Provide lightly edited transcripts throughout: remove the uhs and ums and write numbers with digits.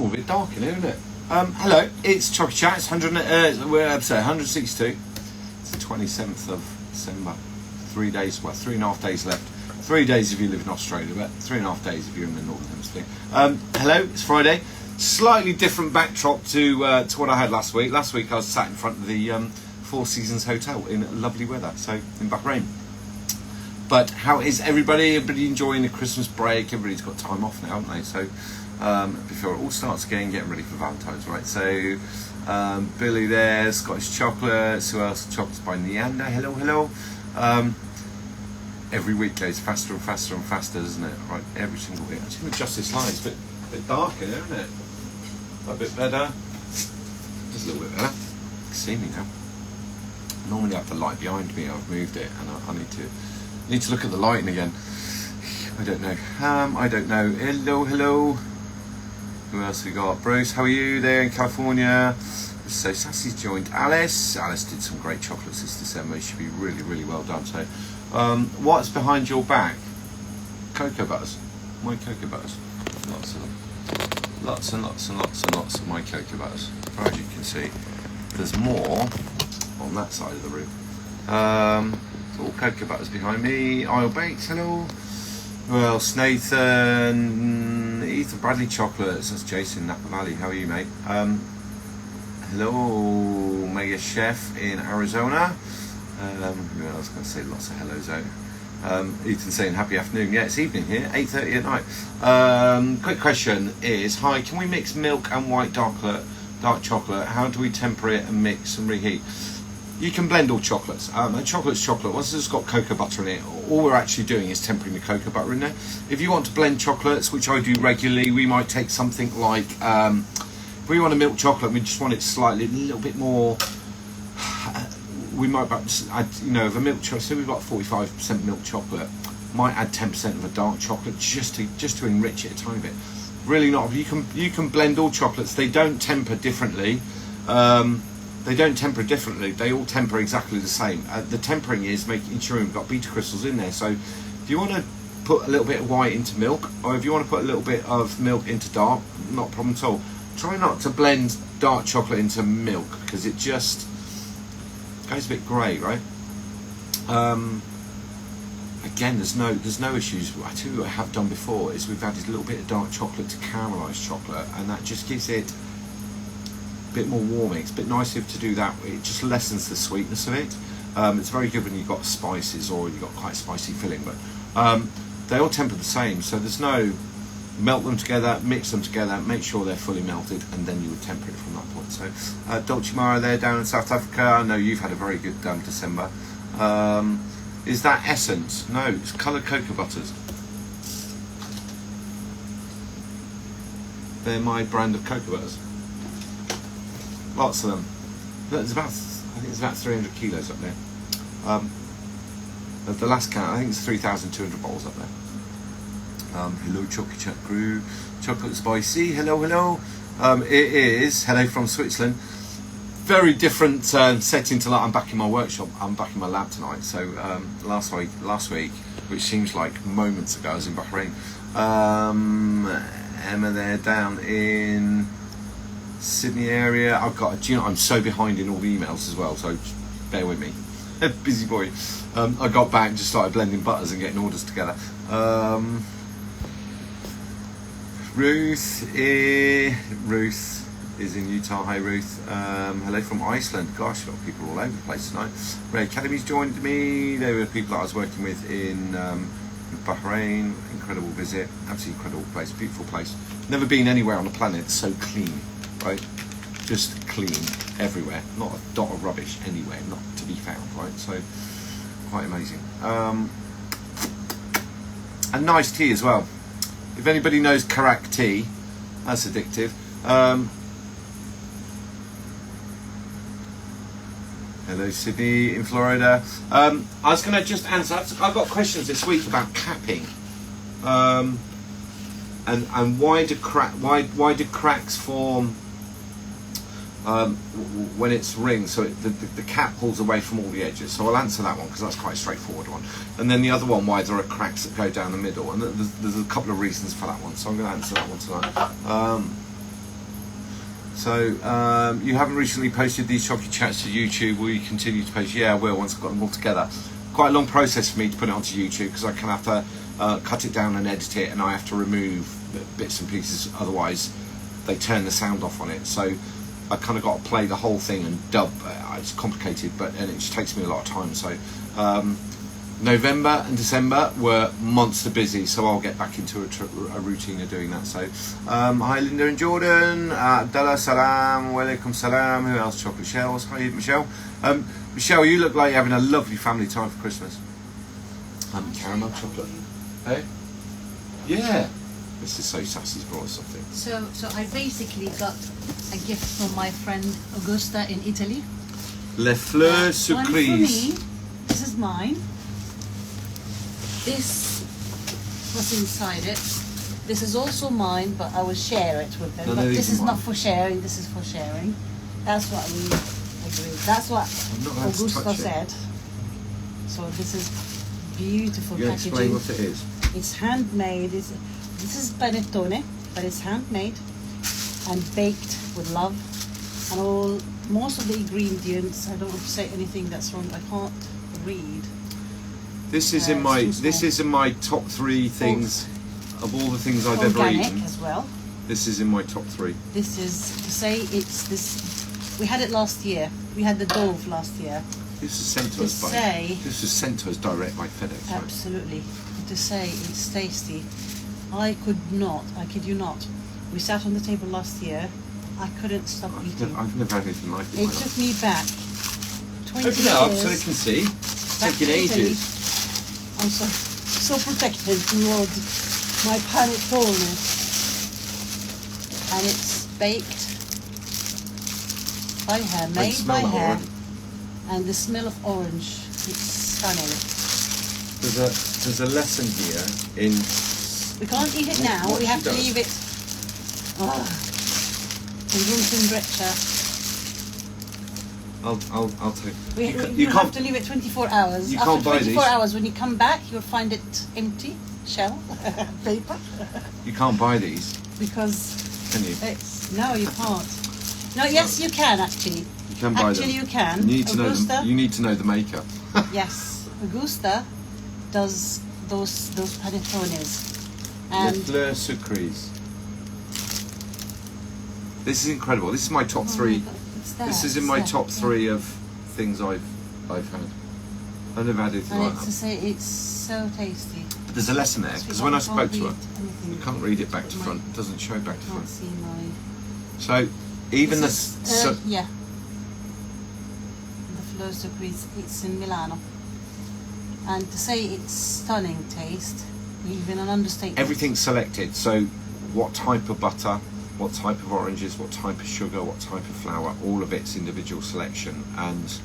all a bit dark in here, isn't it? Hello, it's Chocy Chat. It's we're episode 162. It's the 27th of December. 3 days, well, 3.5 days left. 3 days if you live in Australia, but 3.5 days if you're in the Northern Hemisphere. Hello, it's Friday. Slightly different backdrop to what I had last week. Last week I was sat in front of the Four Seasons Hotel in lovely weather, so in Bahrain. But how is everybody? Everybody enjoying the Christmas break? Everybody's got time off now, haven't they? So before it all starts again, getting ready for Valentine's, right? So Billy there, Scottish Chocolates. Who else? Chocolates by Neander. Hello, hello. Every week goes faster and faster and faster, doesn't it? Right, every single week. I'm just going to adjust this light. It's a bit darker, isn't it? A bit better. Just a little bit better. You can see me now. Normally I have the light behind me. I've moved it, and I need to look at the lighting again. I don't know. Hello, hello. Who else we got? Bruce, how are you there in California? So Sassy's joined Alice. Alice did some great chocolates this December. It should be really, really well done. So, what's behind your back? Cocoa butters. My cocoa butters. Lots of them. Lots and lots and lots and lots of my cocoa butters. As you can see, there's more on that side of the room. All cocoa butters behind me. Isle Baked, hello. Who else? Ethan Bradley Chocolates. That's Jason, Napa Valley. How are you, mate? Hello, Mega Chef in Arizona. Who else can I say lots of hellos out? Ethan saying happy afternoon. Yeah, it's evening here, 8:30 at night. Quick question is, hi, can we mix milk and white dark chocolate? How do we temper it and mix and reheat? You can blend all chocolates. And chocolate's chocolate. Once it's got cocoa butter in it, all we're actually doing is tempering the cocoa butter in there. If you want to blend chocolates, which I do regularly, we might take something like, if we want a milk chocolate, we just want it slightly, a little bit more, we might add, if a milk chocolate, so we've got 45% milk chocolate, might add 10% of a dark chocolate just to enrich it a tiny bit. Really not, you can blend all chocolates. They don't temper differently. They all temper exactly the same. The tempering is making sure we've got beta crystals in there. So if you want to put a little bit of white into milk, or if you want to put a little bit of milk into dark, not a problem at all. Try not to blend dark chocolate into milk, because it just goes a bit grey, right? Again, there's no issues. I tell you what I have done before is we've added a little bit of dark chocolate to caramelised chocolate, and that just gives it a bit more warming. It's a bit nicer to do that. It just lessens the sweetness of it. It's very good when you've got spices or you've got quite spicy filling, but they all temper the same, so there's no melt them together, mix them together, make sure they're fully melted, and then you would temper it from that point. So Dolce Mara there down in South Africa, I know you've had a very good December. Is that Essence? No, it's coloured cocoa butters. They're my brand of cocoa butters. Lots of them. I think it's about 300 kilos up there. The last count, I think it's 3,200 bottles up there. Hello, Chocy Chat crew. Chocolate Spicy, hello, hello. It is, hello from Switzerland. Very different setting to that. I'm back in my workshop. I'm back in my lab tonight. So last week, which seems like moments ago, I was in Bahrain. Emma there down in Sydney area. I'm so behind in all the emails as well, so bear with me. Busy boy. I got back and just started blending butters and getting orders together. Ruth is in Utah. Hi Ruth. Hello from Iceland. Gosh, a lot of people all over the place tonight. Ray Academy's joined me. They were the people that I was working with in Bahrain. Incredible visit. Absolutely incredible place. Beautiful place. Never been anywhere on the planet so clean, right? Just clean everywhere. Not a dot of rubbish anywhere, not to be found, right? So quite amazing. And nice tea as well. If anybody knows Karak tea, that's addictive. Hello Sydney in Florida. I was going to just answer, I've got questions this week about capping. And why do cracks form when it's ringed, so the cap pulls away from all the edges. So I'll answer that one because that's quite a straightforward one. And then the other one, why there are cracks that go down the middle, and there's a couple of reasons for that one. So I'm going to answer that one tonight. So you haven't recently posted these Chocy Chats to YouTube. Will you continue to post? Yeah, I will once I've got them all together. Quite a long process for me to put it onto YouTube because I kind of have to cut it down and edit it, and I have to remove bits and pieces, otherwise they turn the sound off on it. So I kind of got to play the whole thing and dub. It's complicated, and it just takes me a lot of time. So November and December were monster busy, so I'll get back into a routine of doing that. So hi Linda and Jordan, Abdullah salam, walaikum salam. Who else? Chocolate Shells. Hi Michelle. Michelle, you look like you're having a lovely family time for Christmas. Caramel chocolate. Hey? Yeah. This is so Sassy's brought us something. So I basically got a gift from my friend Augusta in Italy. Les fleurs One for me. surprises. This is mine. This was inside it. This is also mine, but I will share it with them. No, but these this are is not mine. for sharing. This is for sharing. That's what we agreed. That's what I'm not allowed to Augusta touch it. said. So this is beautiful You packaging. explain what it is. It's handmade. This is panettone, but it's handmade and baked with love. And most of the ingredients, I don't want to say anything that's wrong. I can't read. This is it's too small. this is in my top 3 things of all the things I've ever Organic eaten. as well. This is in my top 3. This is to say it's this. We had it last year. We had the Dove last year. This is sent to To us by. say- This was sent to us direct by FedEx. Right? Absolutely. To say it's tasty. I kid you not. We sat on the table last year. I couldn't stop eating. I've never had anything like it. It took me back 20 Open it up so they years. can see. Back Taking to Italy. ages. I'm so protected toward my panettone. And it's baked by hand, I made smell by the hand. orange. And the smell of orange, it's stunning. There's a lesson here in. We can't eat it now, What we she have to does. leave it in room temperature. I'll take. You have to leave it 24 hours. You After can't buy 24 these. hours, when you come back, you'll find it empty, shell, paper. You can't buy these, Because can you? no, you can't. No, yes, you can actually. You can buy Actually, them. you can. You need to know Augusta, them. You need to know the maker. yes, Augusta does those panettones, Les and fleurs surprises. This is incredible. This is my top 3. it's there, This is in it's my there, top yeah. 3 of things I've had. I've never had anything And like it's to that. say it's so tasty. But there's a lesson there because when I spoke to her, you can't read it back to front. It doesn't show back to Can't front. see my. So even This the is, so, yeah. The fleurs de Gris, it's in Milano. And to say it's stunning taste, even an understatement. everything's selected. So what type of butter, what type of oranges, what type of sugar, what type of flour, all of it's individual selection. And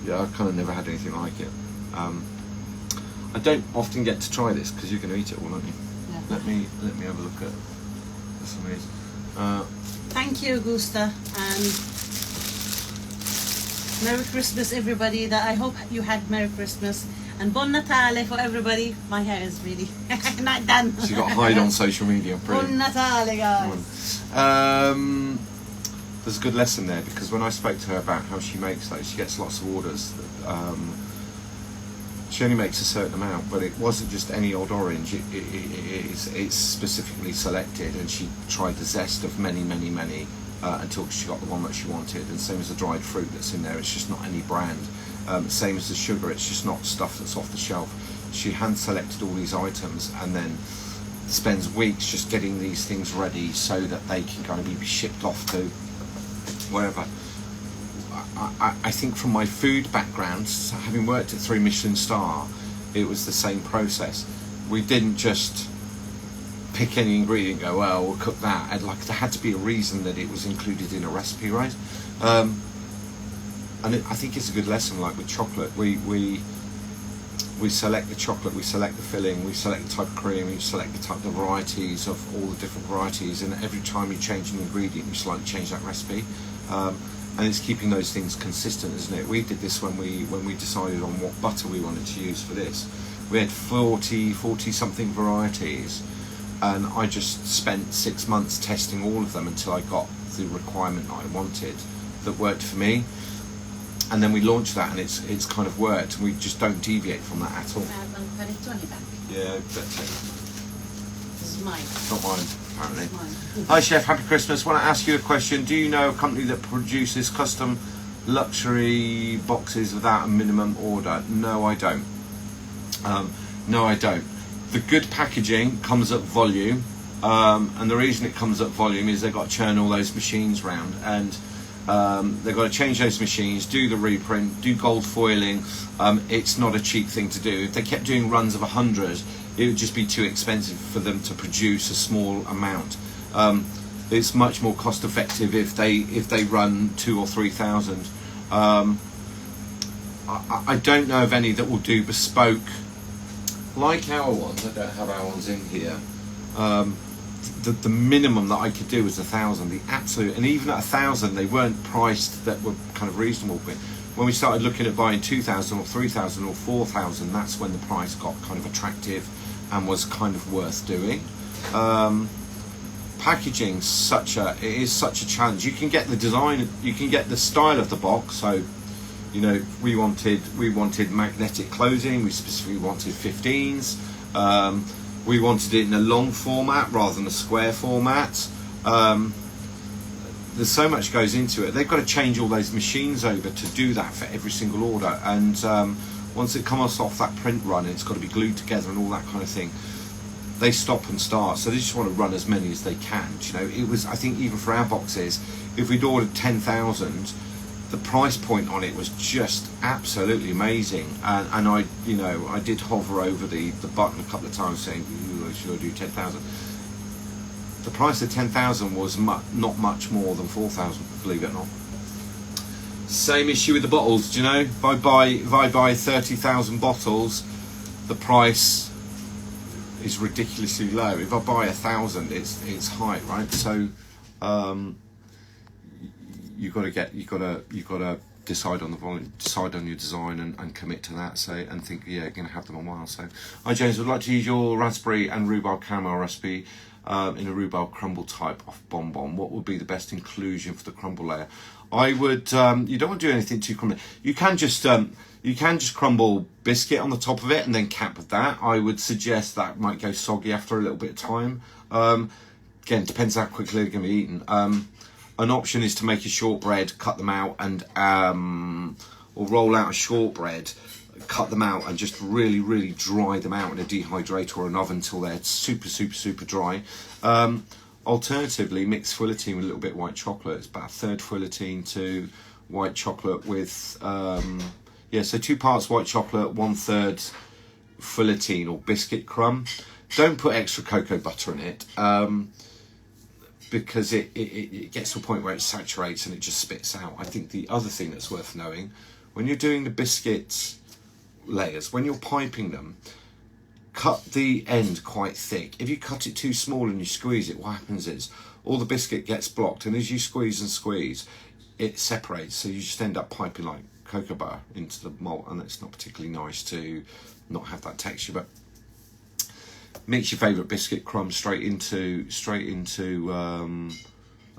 yeah, I've kind of never had anything like it. I don't often get to try this because you're going to eat it all, aren't you? Yeah. Let me have a look at. That's amazing. Thank you, Augusta, and Merry Christmas, everybody. That I hope you had Merry Christmas and Buon Natale for everybody. My hair is really not done. So you got to hide on social media. Buon Brilliant. Natale, guys. There's a good lesson there because when I spoke to her about how she makes those, she gets lots of orders. She only makes a certain amount, but it wasn't just any old orange. It's specifically selected, and she tried the zest of many until she got the one that she wanted. And same as the dried fruit that's in there, it's just not any brand. Same as the sugar, it's just not stuff that's off the shelf. She hand selected all these items and then spends weeks just getting these things ready so that they can kind of be shipped off to wherever. I think from my food background, having worked at 3 Michelin star, it was the same process. We didn't just pick any ingredient and go, well, we'll cook that. There had to be a reason that it was included in a recipe, right? And I think it's a good lesson. Like with chocolate, we select the chocolate, we select the filling, we select the type of cream, we select the varieties of all the different varieties, and every time you change an ingredient, you slightly change that recipe. And it's keeping those things consistent, isn't it? We did this when we decided on what butter we wanted to use for this. We had 40 something varieties, and I just spent 6 months testing all of them until I got the requirement that I wanted that worked for me. And then we launched that, and it's kind of worked, and we just don't deviate from that at all. Panettone back. Yeah, that's it. This is mine. Not mine, apparently. It's mine. Hi Chef, happy Christmas. Want to ask you a question. Do you know a company that produces custom luxury boxes without a minimum order? No, I don't. No, I don't. The good packaging comes at volume, and the reason it comes at volume is they've got to churn all those machines round, and they've got to change those machines, do the reprint, do gold foiling. It's not a cheap thing to do. If they kept doing runs of 100, it would just be too expensive for them to produce a small amount. It's much more cost effective if they run 2,000 or 3,000. I don't know of any that will do bespoke like our ones. I don't have our ones in here. The minimum that I could do was 1,000. The absolute, and even at 1,000, they weren't priced that were kind of reasonable. But when we started looking at buying 2,000 or 3,000 or 4,000, that's when the price got kind of attractive and was kind of worth doing. Packaging is such a challenge. You can get the design, you can get the style of the box. So, you know, we wanted magnetic closing. We specifically wanted 15s. We wanted it in a long format rather than a square format. There's so much goes into it. They've got to change all those machines over to do that for every single order. And once it comes off that print run, it's got to be glued together and all that kind of thing. They stop and start, so they just want to run as many as they can. You know, it was, I think, even for our boxes, if we'd ordered 10,000, the price point on it was just absolutely amazing. And I, you know, I did hover over the button a couple of times saying, should I do 10,000? The price of 10,000 was not much more than 4,000, believe it or not. Same issue with the bottles, do you know? If I buy 30,000 bottles, the price is ridiculously low. If I buy 1,000, it's high, right? So you've got to decide on the volume, decide on your design, and commit to that. So, and think, yeah, you're going to have them a while. So, hi James, would like to use your raspberry and rhubarb caramel recipe in a rhubarb crumble type of bonbon. What would be the best inclusion for the crumble layer? I would. You don't want to do anything too crumbly. You can just crumble biscuit on the top of it and then cap with that. I would suggest that might go soggy after a little bit of time. Again, depends how quickly they're going to be eaten. An option is to make a shortbread, cut them out, and or roll out a shortbread, cut them out, and just really, really dry them out in a dehydrator or an oven until they're super, super, super dry. Alternatively, mix fouilletine with a little bit of white chocolate. It's about a third fouilletine to white chocolate with, so 2 parts white chocolate, 1/3 fouilletine or biscuit crumb. Don't put extra cocoa butter in it. Because it gets to a point where it saturates and it just spits out. I think the other thing that's worth knowing, when you're doing the biscuit layers, when you're piping them, cut the end quite thick. If you cut it too small and you squeeze it, what happens is all the biscuit gets blocked, and as you squeeze and squeeze, it separates, so you just end up piping like cocoa butter into the malt, and it's not particularly nice to not have that texture. But mix your favourite biscuit crumb straight into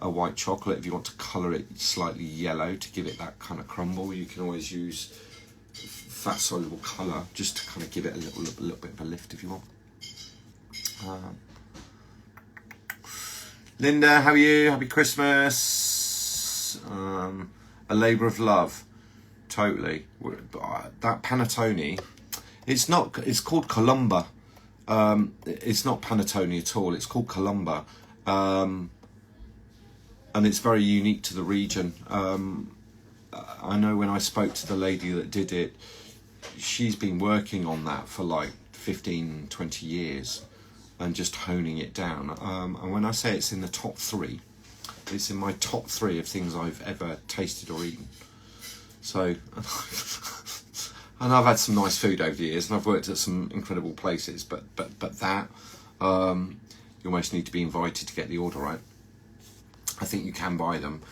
a white chocolate. If you want to colour it slightly yellow to give it that kind of crumble, you can always use fat soluble colour just to kind of give it a little bit of a lift if you want. Linda, how are you? Happy Christmas. A labour of love, totally. That panettone, it's called Colombia. It's not panettone at all. It's called Colombia, and it's very unique to the region. I know when I spoke to the lady that did it, she's been working on that for like 15, 20 years and just honing it down. And when I say it's in the top 3, it's in my top 3 of things I've ever tasted or eaten. So, and I've had some nice food over the years, and I've worked at some incredible places, but that, you almost need to be invited to get the order right. I think you can buy them.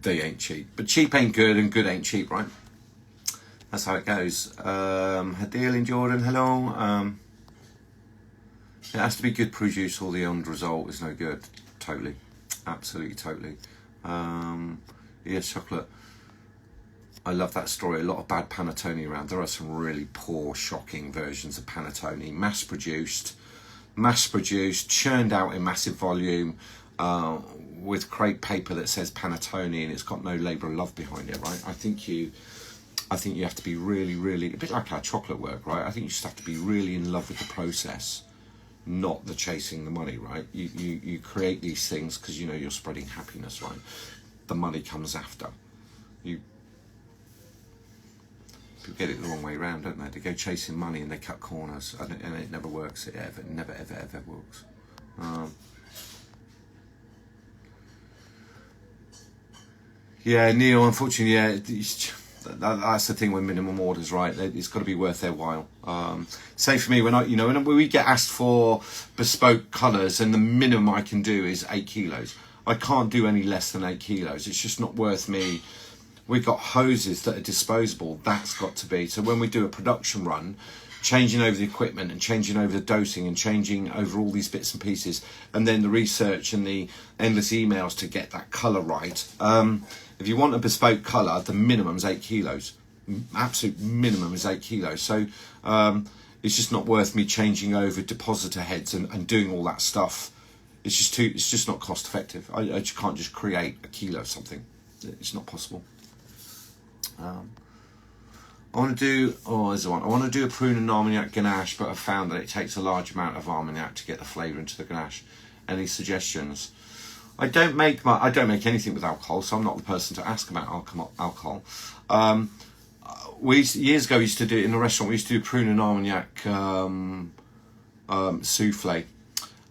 They ain't cheap, but cheap ain't good and good ain't cheap, right? That's how it goes. Hadil in Jordan, hello. It has to be good produce or the end result is no good. Totally. Absolutely, totally. Yeah, chocolate. I love that story. A lot of bad panettone around. There are some really poor, shocking versions of panettone, mass-produced, churned out in massive volume, with crepe paper that says panettone and it's got no labour of love behind it, right? I think you have to be really, really, a bit like our chocolate work, right? I think you just have to be really in love with the process, not the chasing the money, right? You create these things because you know you're spreading happiness, right? The money comes after. People get it the wrong way around, don't they? They go chasing money and they cut corners, and it never works. It never ever works. Yeah, Neil. Unfortunately, yeah, that's the thing with minimum orders, right? It's got to be worth their while. Say for me, when we get asked for bespoke colours, and the minimum I can do is 8 kilos. I can't do any less than 8 kilos. It's just not worth me. We've got hoses that are disposable. That's got to be. So when we do a production run, changing over the equipment and changing over the dosing and changing over all these bits and pieces, and then the research and the endless emails to get that colour right. If you want a bespoke colour, the minimum is 8 kilos. Absolute minimum is 8 kilos. So it's just not worth me changing over depositor heads and doing all that stuff. It's just not cost effective. I just can't just create a kilo of something. It's not possible. I want to do, there's one. I want to do a prune and Armagnac ganache, but I've found that it takes a large amount of Armagnac to get the flavour into the ganache. Any suggestions? I don't make anything with alcohol, so I'm not the person to ask about alcohol. Years ago we used to do it in a restaurant. We used to do prune and Armagnac souffle,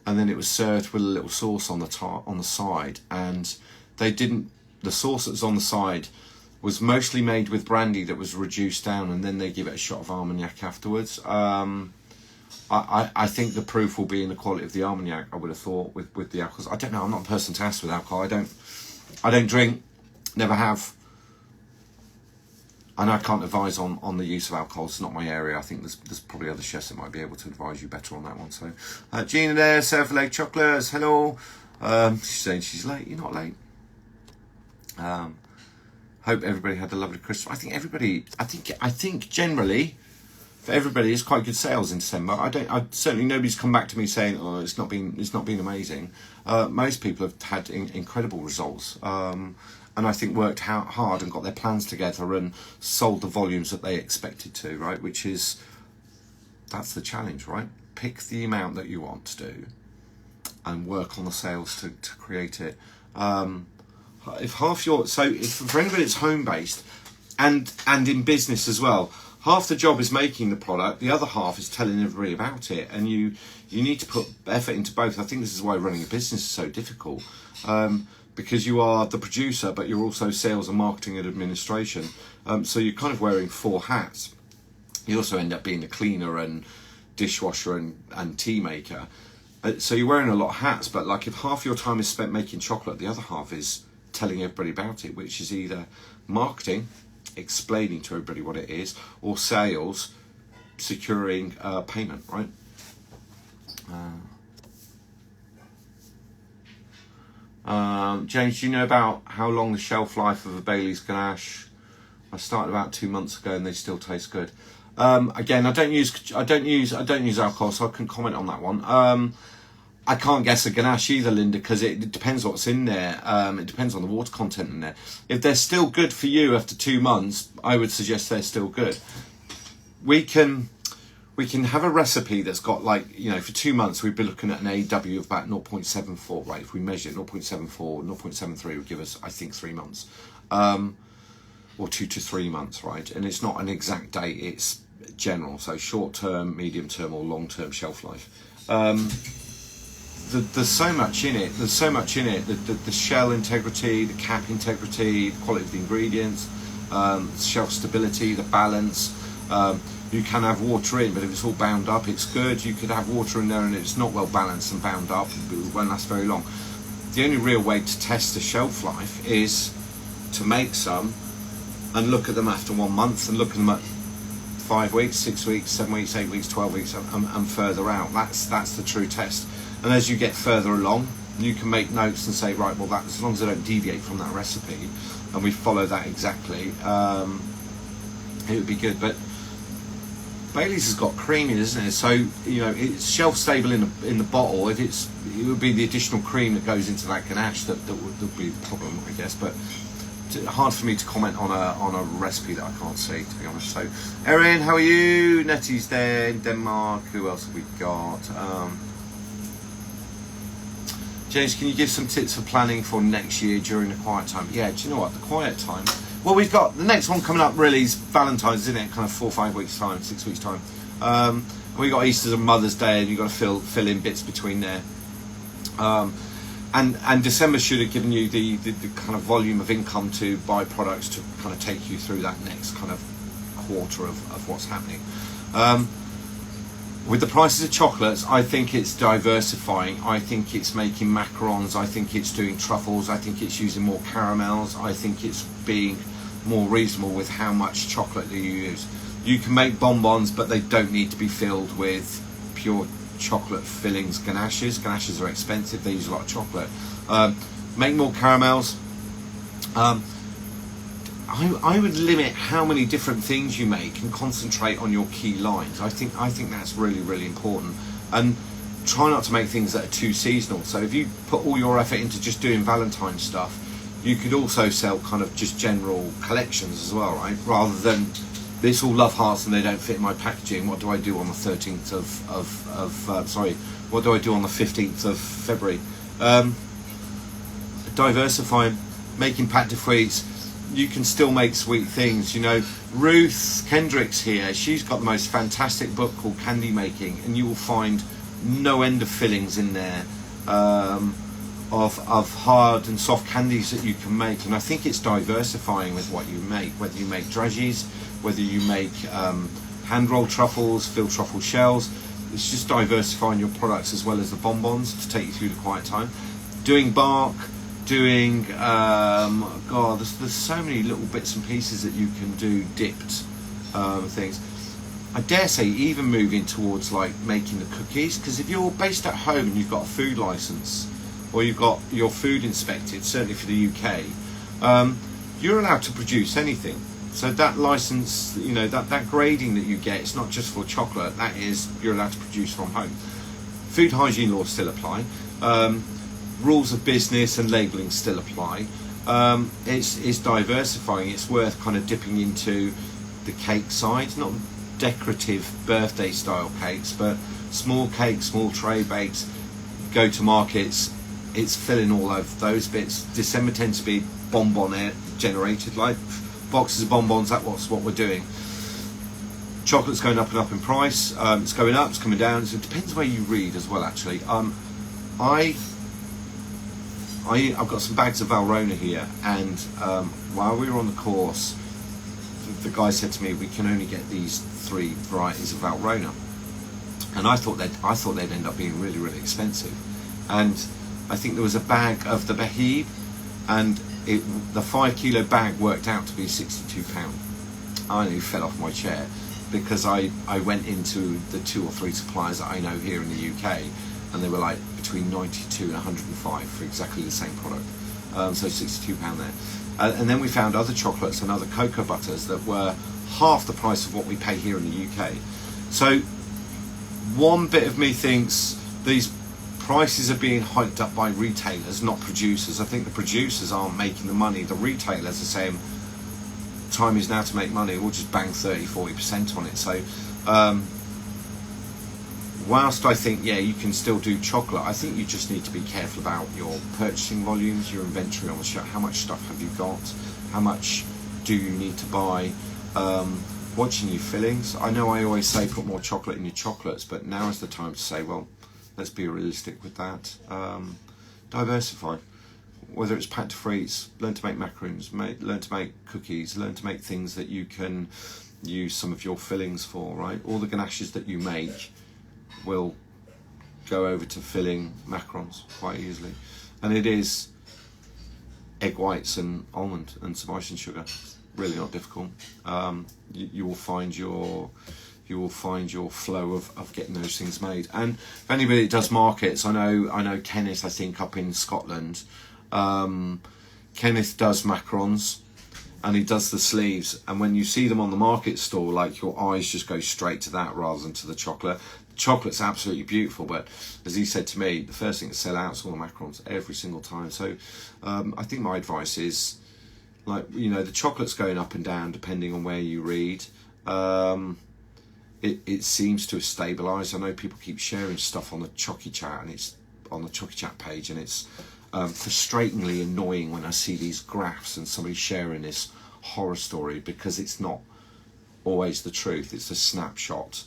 and then it was served with a little sauce on the side, and the sauce that was on the side was mostly made with brandy that was reduced down, and then they give it a shot of Armagnac afterwards. I think the proof will be in the quality of the Armagnac, I would have thought, with the alcohols. I don't know, I'm not a person to ask with alcohol. I don't drink, never have. And I can't advise on the use of alcohol. It's not my area. I think there's probably other chefs that might be able to advise you better on that one. So, Gina there, Surfer Lake Chocolates, hello. She's saying she's late. You're not late. Hope everybody had a lovely Christmas. I think generally for everybody it's quite good sales in December. Certainly nobody's come back to me saying, oh, it's not been amazing. Most people have had incredible results, and I think worked hard and got their plans together and sold the volumes that they expected to, right? That's the challenge, right? Pick the amount that you want to do and work on the sales to create it. If for anybody that's home based and in business as well, half the job is making the product, the other half is telling everybody about it, and you need to put effort into both. I think this is why running a business is so difficult, because you are the producer, but you're also sales and marketing and administration. So you're kind of wearing 4 hats. You also end up being the cleaner and dishwasher and tea maker. So you're wearing a lot of hats, but like if half your time is spent making chocolate, the other half is telling everybody about it, which is either marketing, explaining to everybody what it is, or sales, securing payment, right? James, do you know about how long the shelf life of a Bailey's ganache? I started about 2 months ago and they still taste good. Again, I don't use alcohol, so I can comment on that one. I can't guess a ganache either, Linda, because it depends what's in there. It depends on the water content in there. If they're still good for you after 2 months, I would suggest they're still good. We can have a recipe that's got, for 2 months, we'd be looking at an AW of about 0.74, right? If we measure 0.74, 0.73 would give us, I think, 3 months. Or 2 to 3 months, right? And it's not an exact date, it's general. So short term, medium term, or long term shelf life. There's so much in it. The shell integrity, the cap integrity, the quality of the ingredients, shelf stability, the balance. You can have water in, but if it's all bound up, it's good. You could have water in there and it's not well balanced and bound up, it won't last very long. The only real way to test the shelf life is to make some and look at them after 1 month and look at them at 5 weeks, 6 weeks, 7 weeks, 8 weeks, 12 weeks, and further out. That's the true test. And as you get further along, you can make notes and say, right, well, that, as long as I don't deviate from that recipe and we follow that exactly, it would be good. But Bailey's has got cream in, isn't it? So, you know, it's shelf stable in the bottle. It would be the additional cream that goes into that ganache that would be the problem, I guess. But hard for me to comment on a recipe that I can't see, to be honest. So, Erin, how are you? Nettie's there in Denmark. Who else have we got? James, can you give some tips for planning for next year during the quiet time? Yeah, do you know what? The quiet time. Well, we've got the next one coming up. Really, is Valentine's, isn't it? Kind of 4 or 5 weeks time, 6 weeks time. We got Easter and Mother's Day, and you've got to fill in bits between there. And December should have given you the kind of volume of income to buy products to kind of take you through that next kind of quarter of what's happening. With the prices of chocolates, I think it's diversifying. I think it's making macarons. I think it's doing truffles. I think it's using more caramels. I think it's being more reasonable with how much chocolate that you use. You can make bonbons, but they don't need to be filled with pure chocolate fillings. Ganaches are expensive. They use a lot of chocolate. Make more caramels. I would limit how many different things you make and concentrate on your key lines. I think that's really, really important. And try not to make things that are too seasonal. So if you put all your effort into just doing Valentine's stuff, you could also sell kind of just general collections as well, right? Rather than this all love hearts and they don't fit in my packaging. What do I do on the 13th what do I do on the 15th of February? Diversifying, making pâte de fruits. You can still make sweet things, you know. Ruth Kendrick's here. She's got the most fantastic book called Candy Making, and you will find no end of fillings in there of hard and soft candies that you can make. And I think it's diversifying with what you make, whether you make drudges, whether you make hand-rolled truffles, filled truffle shells. It's just diversifying your products as well as the bonbons to take you through the quiet time. Doing bark, doing there's so many little bits and pieces that you can do, dipped things. I dare say even moving towards like making the cookies, because if you're based at home and you've got a food license or you've got your food inspected, certainly for the UK, you're allowed to produce anything. So that license, you know, that grading that you get, it's not just for chocolate, that is, you're allowed to produce from home. Food hygiene laws still apply. Rules of business and labelling still apply. It's diversifying. It's worth kind of dipping into the cake side, not decorative birthday style cakes, but small cakes, small tray bakes, go to markets. It's filling all of those bits. December tends to be bonbon generated, like boxes of bonbons. That's what we're doing. Chocolate's going up and up in price. It's going up, it's coming down. So it depends where you read as well, actually. I've got some bags of Valrhona here, and while we were on the course, the guy said to me, we can only get these 3 varieties of Valrhona, and I thought they'd end up being really, really expensive. And I think there was a bag of the Behib, and the 5 kilo bag worked out to be £62. I nearly fell off my chair, because I went into the 2 or 3 suppliers that I know here in the UK, and they were like between 92 and 105 for exactly the same product. So £62 there. And then we found other chocolates and other cocoa butters that were half the price of what we pay here in the UK. So one bit of me thinks these prices are being hiked up by retailers, not producers. I think the producers aren't making the money. The retailers are saying, time is now to make money, we'll just bang 30-40% on it. So whilst I think, yeah, you can still do chocolate, I think you just need to be careful about your purchasing volumes, your inventory on the shelf. How much stuff have you got? How much do you need to buy? What's your new fillings? I know I always say put more chocolate in your chocolates, but now is the time to say, well, let's be realistic with that. Diversify. Whether it's pâte de fruits, learn to make macarons, learn to make cookies, learn to make things that you can use some of your fillings for, right? All the ganaches that you make will go over to filling macarons quite easily. And it is egg whites and almond and some icing sugar. really not difficult. You will find your flow of getting those things made. And if anybody does markets, I know Kenneth, I think up in Scotland, Kenneth does macarons and he does the sleeves, and when you see them on the market stall, like, your eyes just go straight to that rather than to the chocolate. The chocolate's absolutely beautiful, but as he said to me, the first thing to sell out is all the macarons every single time. So I think my advice is, like, you know, the chocolate's going up and down depending on where you read. It seems to have stabilised. I know people keep sharing stuff on the Chocy Chat, and it's on the Chocy Chat page, and it's frustratingly annoying when I see these graphs and somebody sharing this horror story, because it's not always the truth. It's a snapshot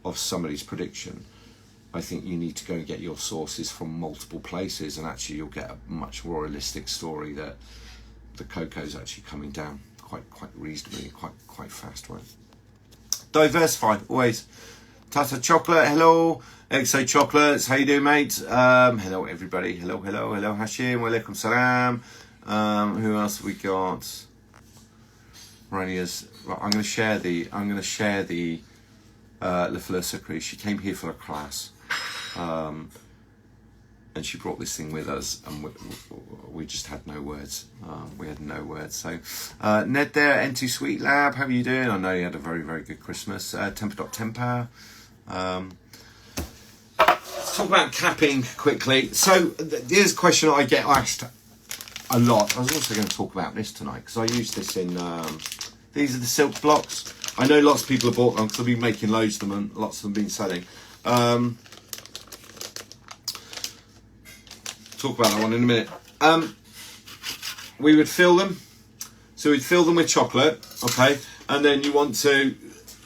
of somebody's prediction. I think you need to go and get your sources from multiple places, and actually you'll get a much more realistic story that the cocoa's actually coming down quite reasonably, quite fast, right? Diversify always. Tata Chocolate, hello. XO Chocolates, how you doing, mate? Hello everybody. Hello Hashim, walaikum salam. Who else have we got? Rania's. Right, I'm going to share the Le Fleur Sucrée. She came here for a class, and she brought this thing with us, and we just had no words. We had no words. So Ned there, N2 Sweet Lab, how are you doing? I know you had a very good Christmas. Temper. Let's talk about capping quickly. So here's a question I get asked a lot. I was also going to talk about this tonight, because I use this in, these are the silk blocks. I know lots of people have bought them, because I've been making loads of them, and lots of them been selling. Talk about that one in a minute. We would fill them. So we'd fill them with chocolate, okay? And then you want to,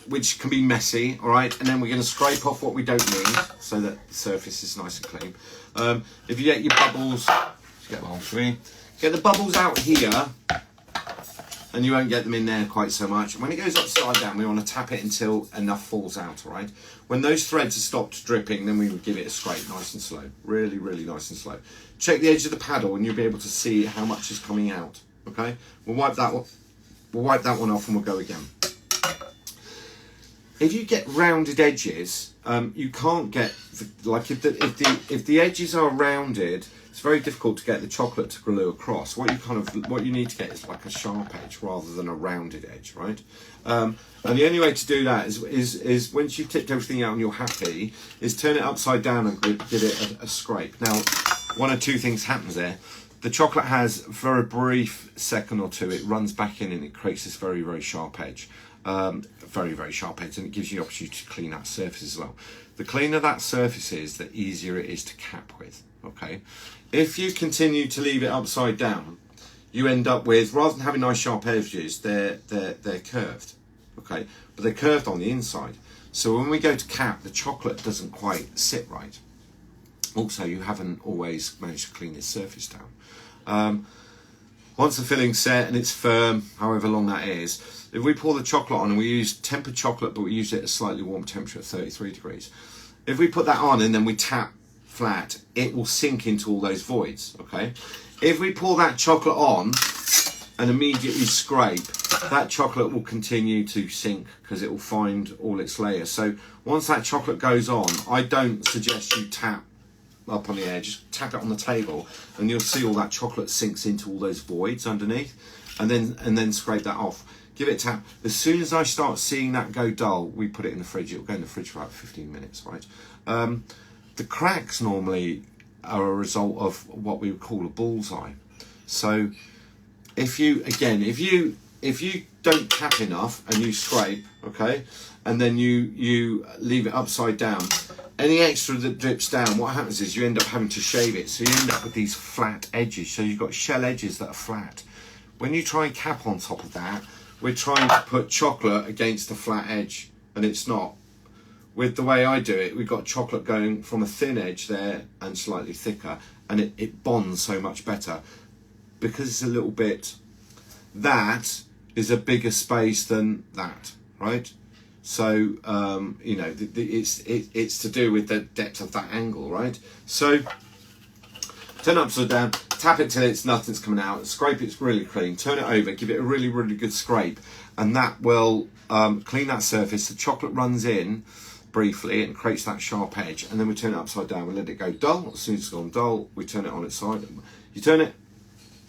which can be messy, all right? And then we're going to scrape off what we don't need, so that the surface is nice and clean. If you get your bubbles, get the bubbles out here, and you won't get them in there quite so much. When it goes upside down, we want to tap it until enough falls out, all right? When those threads are stopped dripping, then we would give it a scrape, nice and slow. Really nice and slow. Check the edge of the paddle, and you'll be able to see how much is coming out, okay? We'll wipe that one off, and we'll go again. If you get rounded edges, you can't get, like, if the edges are rounded, it's very difficult to get the chocolate to glue across. What you need to get is like a sharp edge rather than a rounded edge, right? And the only way to do that is once you've tipped everything out and you're happy, is turn it upside down and give it a scrape. Now, one or two things happens there. The chocolate has, for a brief second or two, it runs back in and it creates this very sharp edge. Very sharp edge, and it gives you the opportunity to clean that surface as well. The cleaner that surface is, the easier it is to cap with, okay? If you continue to leave it upside down, you end up with, rather than having nice sharp edges, they're curved, okay? But they're curved on the inside. So when we go to cap, the chocolate doesn't quite sit right. Also, you haven't always managed to clean this surface down. Once the filling's set and it's firm, however long that is, if we pour the chocolate on, and we use tempered chocolate, but we use it at a slightly warm temperature at 33 degrees. If we put that on and then we tap flat, it will sink into all those voids, okay? If we pour that chocolate on and immediately scrape, that chocolate will continue to sink because it will find all its layers. So once that chocolate goes on, I don't suggest you tap up on the edge, just tap it on the table, and you'll see all that chocolate sinks into all those voids underneath, and then scrape that off. Give it a tap. As soon as I start seeing that go dull, we put it in the fridge. It'll go in the fridge for about 15 minutes, right? The cracks normally are a result of what we would call a bullseye. So if you don't tap enough and you scrape, okay, and then you leave it upside down, any extra that drips down, what happens is you end up having to shave it. So you end up with these flat edges. So you've got shell edges that are flat. When you try and cap on top of that, we're trying to put chocolate against a flat edge, and it's not. With the way I do it, we've got chocolate going from a thin edge there and slightly thicker, and it bonds so much better because it's a little bit. That is a bigger space than that, right? So you know, it's to do with the depth of that angle, right? So turn upside down. tap it till it's nothing's coming out, scrape it really clean, turn it over, give it a really, really good scrape, and that will clean that surface. The chocolate runs in briefly and creates that sharp edge, and then we turn it upside down. We let it go dull. As soon as it's gone dull, we turn it on its side. You turn it.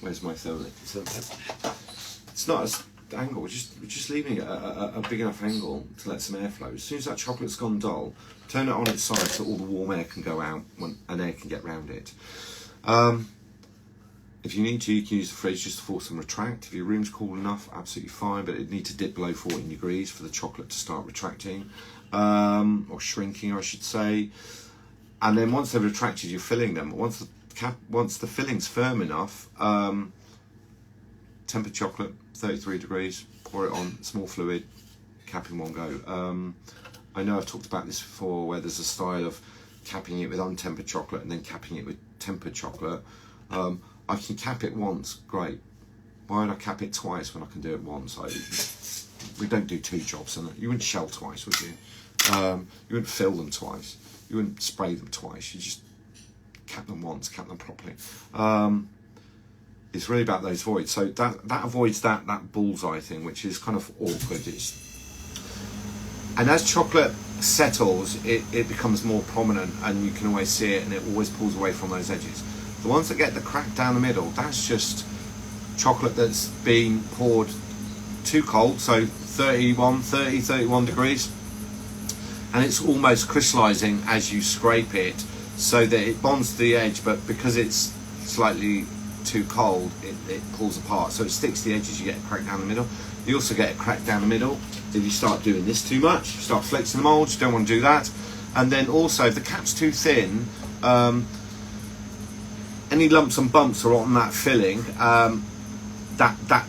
Where's my thermometer? It's not as angle. We're just leaving it a big enough angle to let some air flow. As soon as that chocolate's gone dull, turn it on its side so all the warm air can go out and air can get round it. If you need to, you can use the fridge just to force and retract. If your room's cool enough, absolutely fine, but it needs to dip below 14 degrees for the chocolate to start retracting, or shrinking, I should say. And then once they've retracted, you're filling them. Once the filling's firm enough, tempered chocolate, 33 degrees, pour it on, small fluid, cap in one go. I know I've talked about this before, where there's a style of capping it with untempered chocolate and then capping it with tempered chocolate. I can cap it once, great. Why would I cap it twice when I can do it once? We don't do two jobs, and you wouldn't shell twice, would you? You wouldn't fill them twice. You wouldn't spray them twice. You just cap them once, cap them properly. It's really about those voids. So that avoids that bullseye thing, which is kind of awkward. And as chocolate settles, it becomes more prominent, and you can always see it, and it always pulls away from those edges. The ones that get the crack down the middle, that's just chocolate that's been poured too cold, so 31 degrees, and it's almost crystallizing as you scrape it, so that it bonds to the edge, but because it's slightly too cold, it pulls apart, so it sticks to the edges. You get a crack down the middle. You also get a crack down the middle if you start doing this too much, start flexing the molds. You don't want to do that. And then also, if the cap's too thin, any lumps and bumps are on that filling, that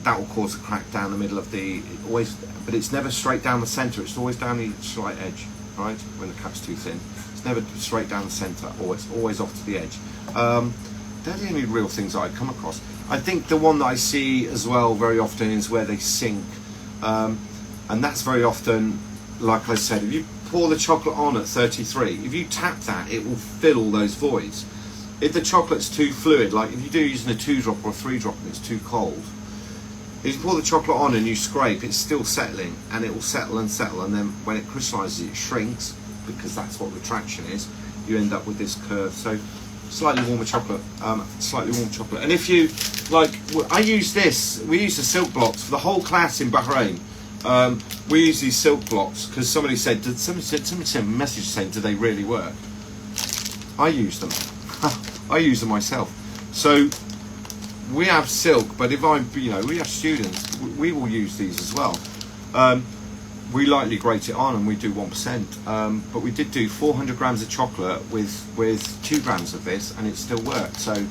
will cause a crack down the middle of the, but it's never straight down the center. It's always down the slight edge, right? When the cap's too thin, it's never straight down the center, or it's always off to the edge. They're the only real things I come across. I think the one that I see as well very often is where they sink, and that's very often, like I said, if you pour the chocolate on at 33, if you tap that, it will fill all those voids. If the chocolate's too fluid, like if you do using a 2-drop or a 3-drop and it's too cold, if you pour the chocolate on and you scrape, it's still settling, and it will settle and settle, and then when it crystallizes, it shrinks, because that's what retraction is. You end up with this curve. So slightly warmer chocolate, And if you like, I use this. We use the silk blocks for the whole class in Bahrain. We use these silk blocks because somebody sent a message saying, "Do they really work?" I use them. I use them myself. So we have silk, but if we have students, we will use these as well. We lightly grate it on, and we do 1%. But we did do 400 grams of chocolate with 2 grams of this, and it still worked. So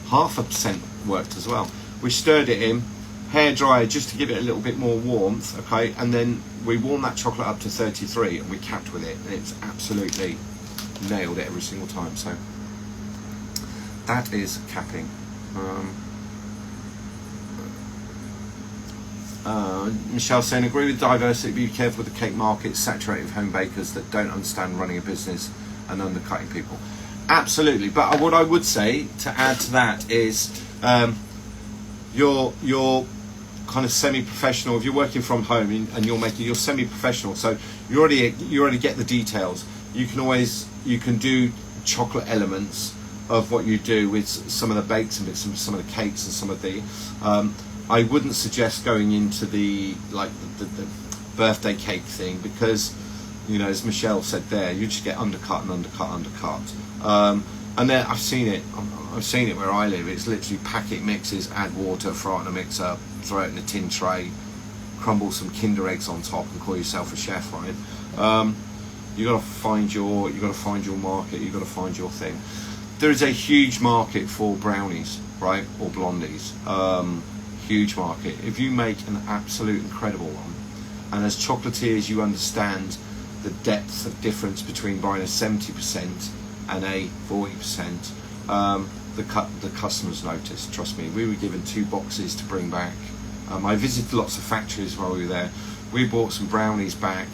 0.5% worked as well. We stirred it in, hair dryer just to give it a little bit more warmth, okay, and then we warmed that chocolate up to 33, and we capped with it, and it's absolutely nailed it every single time. So that is capping. Michelle saying, agree with diversity, be careful with the cake market, saturated with home bakers that don't understand running a business and undercutting people. Absolutely, but what I would say to add to that is you're kind of semi-professional. If you're working from home and you're semi-professional, so you already get the details. You can do chocolate elements of what you do with some of the bakes and bits, some of the cakes and some of the I wouldn't suggest going into the birthday cake thing, because as Michelle said there, you just get undercut. And then I've seen it where I live. It's literally packet mixes, add water, throw it in a mixer, throw it in a tin tray, crumble some Kinder eggs on top, and call yourself a chef, right? You got to find your market. You got to find your thing. There is a huge market for brownies, right, or blondies. Huge market. If you make an absolute incredible one, and as chocolatiers you understand the depth of difference between buying a 70% and a 40%, the customers notice. Trust me, we were given 2 boxes to bring back. I visited lots of factories while we were there. We bought some brownies back,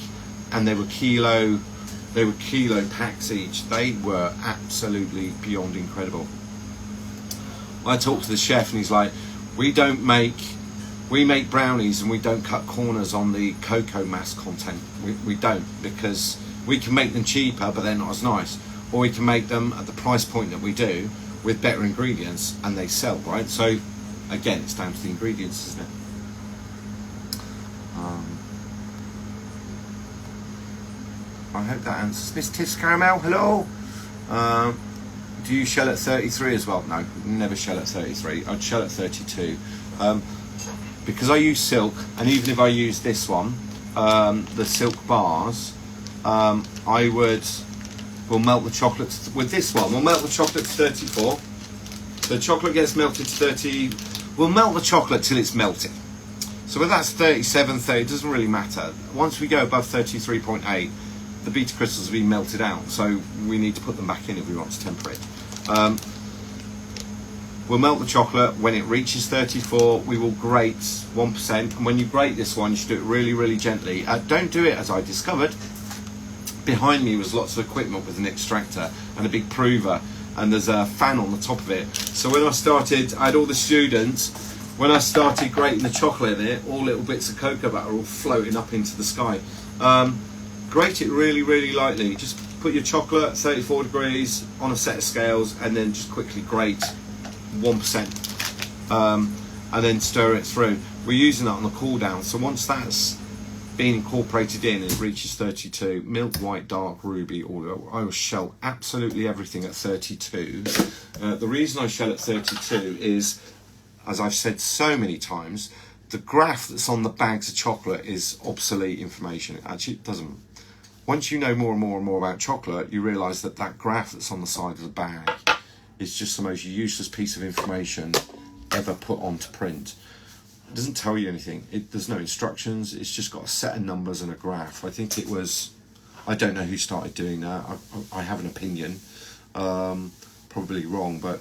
and they were kilo packs each. They were absolutely beyond incredible. I talked to the chef and he's like, we make brownies and we don't cut corners on the cocoa mass content. We don't, because we can make them cheaper but they're not as nice, or we can make them at the price point that we do with better ingredients and they sell, right? So again, it's down to the ingredients, isn't it? I hope that answers. Miss Tiff's Caramel, hello. Do you shell at 33 as well? No, never shell at 33. I'd shell at 32. Because I use silk, and even if I use this one, the silk bars, we'll melt the chocolate with this one. We'll melt the chocolate to 34. The chocolate gets melted to 30. We'll melt the chocolate till it's melted. So whether that's 37, 30, it doesn't really matter. Once we go above 33.8, the beta crystals have been melted out, so we need to put them back in if we want to temper it. We'll melt the chocolate. When it reaches 34, we will grate 1%. And when you grate this one, you should do it really, really gently. Don't do it, as I discovered. Behind me was lots of equipment with an extractor and a big prover, and there's a fan on the top of it. So when I started, I had all the students, when I started grating the chocolate in it, all little bits of cocoa butter all floating up into the sky. Grate it really, really lightly. Just put your chocolate at 34 degrees on a set of scales and then just quickly grate 1%, and then stir it through. We're using that on the cool down, so once that's been incorporated in and it reaches 32, milk, white, dark, ruby, all, I will shell absolutely everything at 32. The reason I shell at 32 is, as I've said so many times, the graph that's on the bags of chocolate is obsolete information. Actually, it doesn't. Once you know more and more and more about chocolate, you realise that that graph that's on the side of the bag is just the most useless piece of information ever put onto print. It doesn't tell you anything. There's no instructions. It's just got a set of numbers and a graph. I think it was, I don't know who started doing that. I have an opinion, probably wrong, but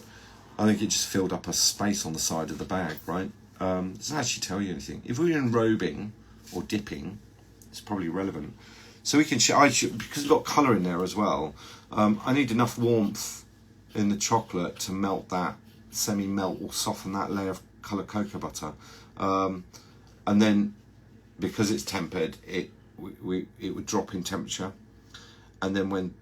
I think it just filled up a space on the side of the bag, right? It doesn't actually tell you anything. If we're enrobing or dipping, it's probably relevant. So we can, because we've got colour in there as well, I need enough warmth in the chocolate to melt that, semi-melt or soften that layer of coloured cocoa butter. And then, because it's tempered, it would drop in temperature. And then when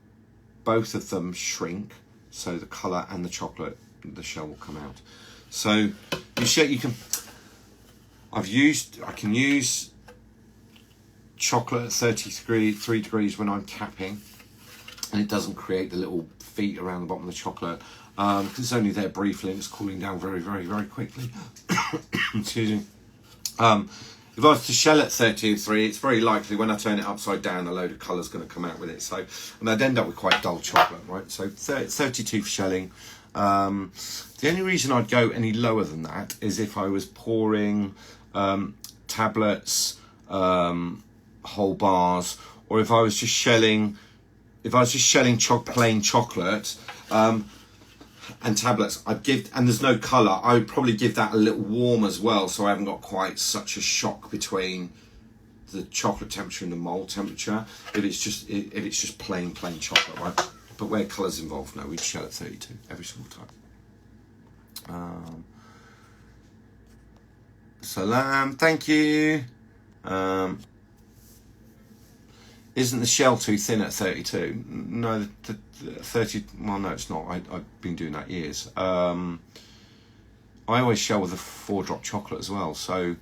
both of them shrink, so the colour and the chocolate, the shell will come out. So I can use chocolate at 33 degrees when I'm capping, and it doesn't create the little feet around the bottom of the chocolate, because it's only there briefly and it's cooling down very, very, very quickly. Excuse me. If I was to shell at 33, it's very likely when I turn it upside down, a load of colour's going to come out with it. So, and I'd end up with quite dull chocolate, right? So 32 for shelling. The only reason I'd go any lower than that is if I was pouring tablets, whole bars, or if I was just shelling plain chocolate and tablets, and there's no colour, I would probably give that a little warm as well, so I haven't got quite such a shock between the chocolate temperature and the mold temperature. If it's just plain chocolate, right? But where colour's involved, no, we'd shell at 32 every single time. Salam, thank you. Isn't the shell too thin at 32? No, the 30. Well, no, it's not. I've been doing that years. I always shell with a 4-drop chocolate as well. So,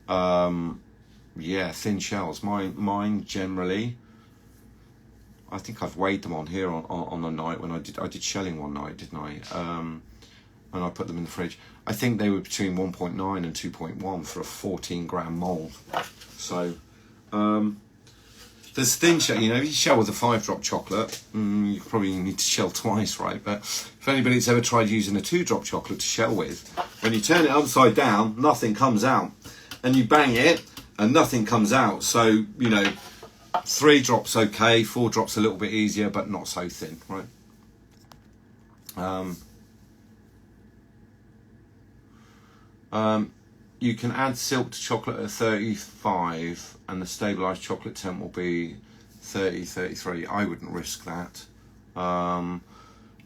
yeah, thin shells. Mine generally. I think I've weighed them on here on the night when I did shelling one night, didn't I? And I put them in the fridge. I think they were between 1.9 and 2.1 for a 14-gram mold. So. There's thin shell, if you shell with a 5-drop chocolate, you probably need to shell twice, right? But if anybody's ever tried using a 2-drop chocolate to shell with, when you turn it upside down, nothing comes out. And you bang it, and nothing comes out. So, 3 drops okay, 4 drops a little bit easier, but not so thin, right? You can add silk to chocolate at 35 and the stabilised chocolate temp will be 30, 33. I wouldn't risk that. No,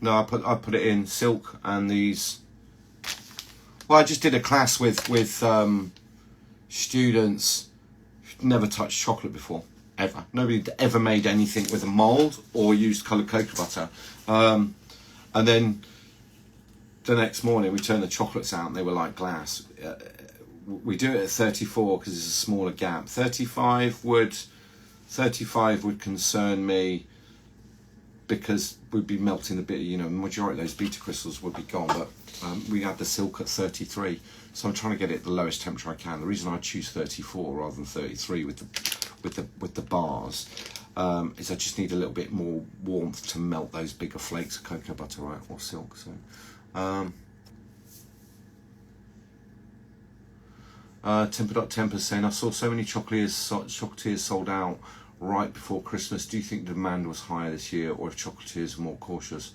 I put it in silk and these Well, I just did a class with students who'd never touched chocolate before, ever. Nobody had ever made anything with a mould or used coloured cocoa butter. And then the next morning we turned the chocolates out and they were like glass. We do it at 34 because it's a smaller gap. 35 would concern me because we'd be melting the bit, you know, the majority of those beta crystals would be gone, but we had the silk at 33, so I'm trying to get it at the lowest temperature I can. The reason I choose 34 rather than 33 with the bars is I just need a little bit more warmth to melt those bigger flakes of cocoa butter, right, or silk. So Temper.Temper saying, I saw so many chocolatiers sold out right before Christmas. Do you think the demand was higher this year, or if chocolatiers were more cautious?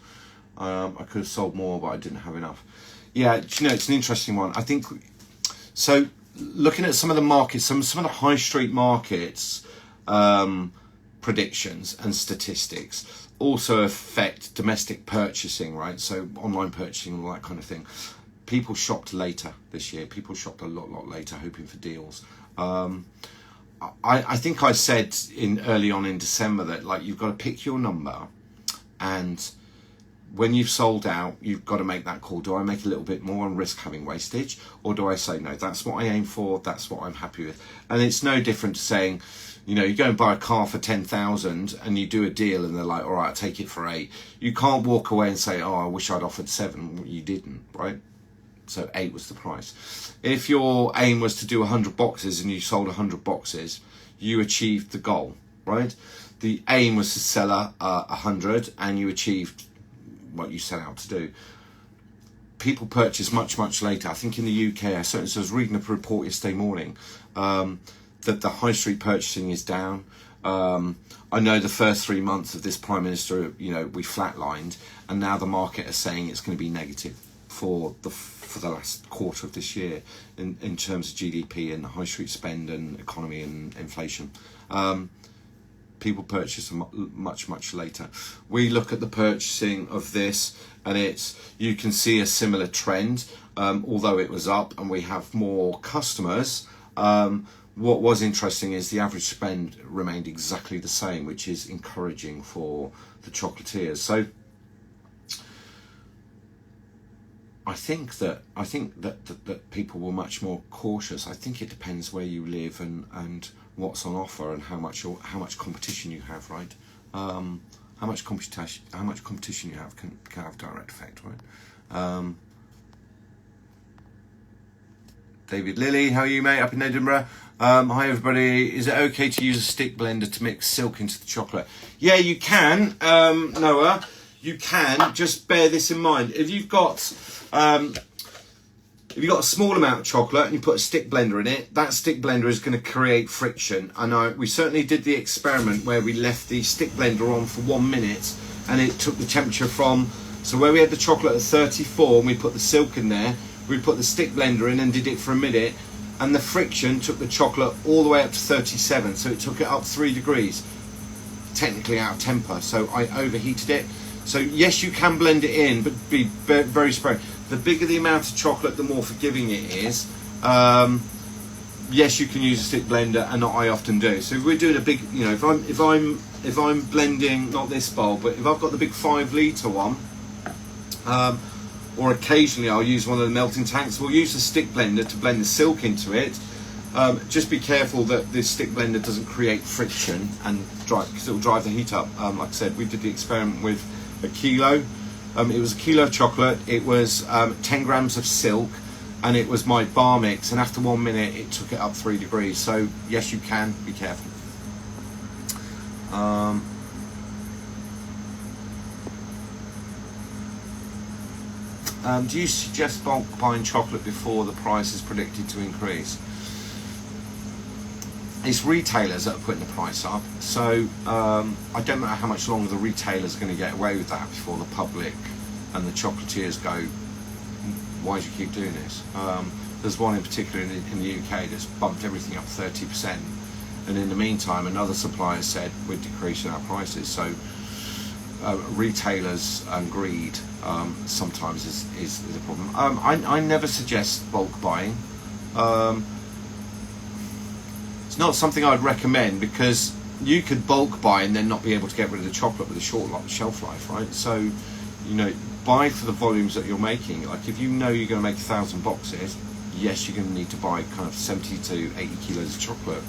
I could have sold more, but I didn't have enough. Yeah, you know, it's an interesting one. I think so. Looking at some of the markets, some of the high street markets, predictions and statistics also affect domestic purchasing, right? So online purchasing and all that kind of thing. People shopped later this year. People shopped a lot later, hoping for deals. I think I said early on in December that, like, you've got to pick your number, and when you've sold out, you've got to make that call. Do I make a little bit more and risk having wastage, or do I say no? That's what I aim for. That's what I'm happy with. And it's no different to saying, you know, you go and buy a car for 10,000 and you do a deal and they're like, all right, I'll take it for 8. You can't walk away and say, oh, I wish I'd offered 7. You didn't, right? So 8 was the price. If your aim was to do 100 boxes and you sold 100 boxes, you achieved the goal, right? The aim was to sell 100 and you achieved what you set out to do. People purchase much later. I think in the UK, I was reading a report yesterday morning that the high street purchasing is down. I know the first 3 months of this Prime Minister, you know, we flatlined, and now the market is saying it's going to be negative for the last quarter of this year in terms of GDP and high street spend and economy and inflation. People purchase much later. We look at the purchasing of this, and you can see a similar trend, although it was up and we have more customers. What was interesting is the average spend remained exactly the same, which is encouraging for the chocolatiers. So I think that people were much more cautious. I think it depends where you live and what's on offer and how much competition you have, right? How much competition you have can have direct effect, right? David Lilly, how are you, mate? Up in Edinburgh. Hi everybody. Is it okay to use a stick blender to mix silk into the chocolate? Yeah, you can, Noah. You can. Just bear this in mind. If you've got a small amount of chocolate and you put a stick blender in it, that stick blender is going to create friction. And we certainly did the experiment where we left the stick blender on for 1 minute, and it took the temperature from, so where we had the chocolate at 34 and we put the silk in there, we put the stick blender in and did it for a minute, and the friction took the chocolate all the way up to 37. So it took it up 3 degrees, technically out of temper. So I overheated it. So yes, you can blend it in, but be very sparing. The bigger the amount of chocolate, the more forgiving it is. Yes, you can use a stick blender, and I often do. So if we're doing a big, you know, if I'm blending, not this bowl, but if I've got the big 5 litre one, or occasionally I'll use one of the melting tanks, we'll use the stick blender to blend the silk into it. Just be careful that this stick blender doesn't create friction and drive, because it will drive the heat up. Like I said, we did the experiment with a kilo. It was a kilo of chocolate, it was 10 grams of silk, and it was my bar mix, and after 1 minute it took it up 3 degrees. So yes, you can, be careful. Do you suggest bulk buying chocolate before the price is predicted to increase? It's retailers that are putting the price up, so I don't know how much longer the retailers are going to get away with that before the public and the chocolatiers go, why do you keep doing this? There's one in particular in the UK that's bumped everything up 30%, and in the meantime another supplier said we're decreasing our prices. So retailers and greed sometimes is a problem. I never suggest bulk buying. It's not something I'd recommend, because you could bulk buy and then not be able to get rid of the chocolate with a short shelf life, right? So, you know, buy for the volumes that you're making. Like, if you know you're going to make 1,000 boxes, yes, you're going to need to buy kind of 70 to 80 kilos of chocolate,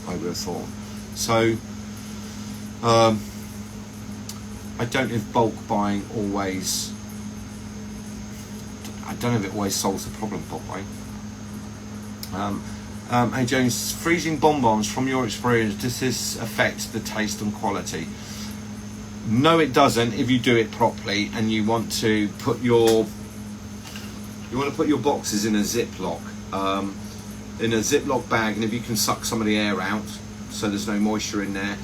I would have thought. So, I don't know if bulk buying always, I don't know if it always solves the problem, bulk buying. Hey James, freezing bonbons, from your experience, does this affect the taste and quality? No, it doesn't, if you do it properly and you want to put your boxes in a Ziploc, bag, and if you can suck some of the air out so there's no moisture in there,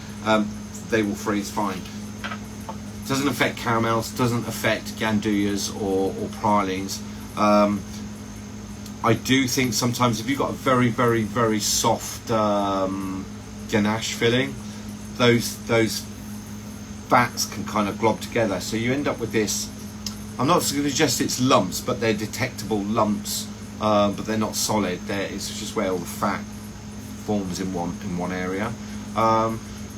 they will freeze fine. Doesn't affect caramels, doesn't affect ganduyas or pralines. I do think sometimes if you've got a very, very, very soft ganache filling, those fats can kind of glob together. So you end up with this, I'm not going to suggest it's lumps, but they're detectable lumps, but they're not solid. It's just where all the fat forms in one area.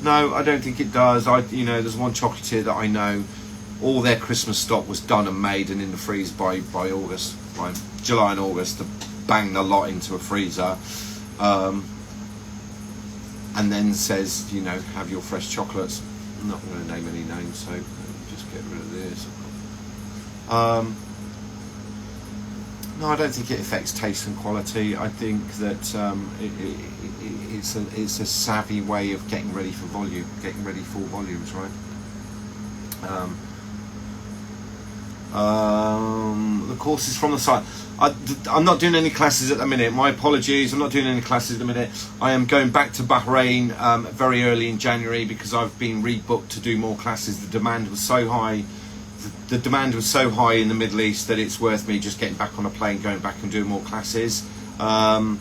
No, I don't think it does. There's one chocolatier that I know, all their Christmas stock was done and made and in the freeze by August, by July and August, to bang the lot into a freezer, and then says, have your fresh chocolates. I'm not going to name any names, so just get rid of this. No, I don't think it affects taste and quality. I think that it's a savvy way of getting ready for volume, getting ready for volumes, right? The course is from the site. I'm not doing any classes at the minute. My apologies. I'm not doing any classes at the minute. I am going back to Bahrain very early in January, because I've been rebooked to do more classes. The demand was so high. The demand was so high in the Middle East that it's worth me just getting back on a plane, going back and doing more classes. And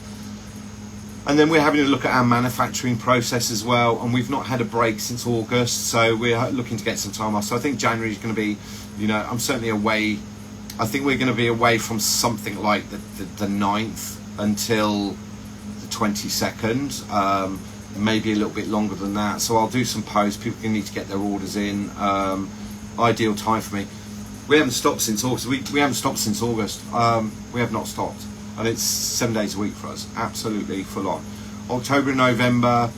then we're having a look at our manufacturing process as well, and we've not had a break since August, so we're looking to get some time off. So I think January is going to be, I'm certainly away. I think we're going to be away from something like the 9th until the 22nd, maybe a little bit longer than that. So I'll do some posts. People need to get their orders in. Ideal time for me. We haven't stopped since August. We haven't stopped since August. We have not stopped, and it's 7 days a week for us. Absolutely full on. October and November,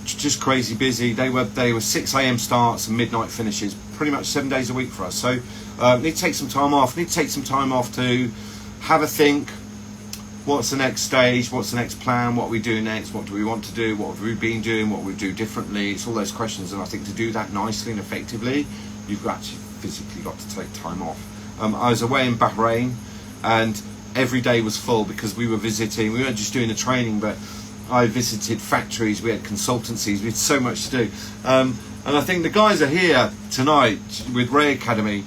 just crazy busy. They were 6 a.m. starts and midnight finishes. Pretty much 7 days a week for us. So need to take some time off. Need to take some time off to have a think. What's the next stage? What's the next plan? What are we doing next? What do we want to do? What have we been doing? What we do differently? It's all those questions, and I think to do that nicely and effectively, you've actually physically got to take time off. I was away in Bahrain, and every day was full because we were visiting. We weren't just doing the training, but I visited factories. We had consultancies. We had so much to do. And I think the guys are here tonight with Ray Academy.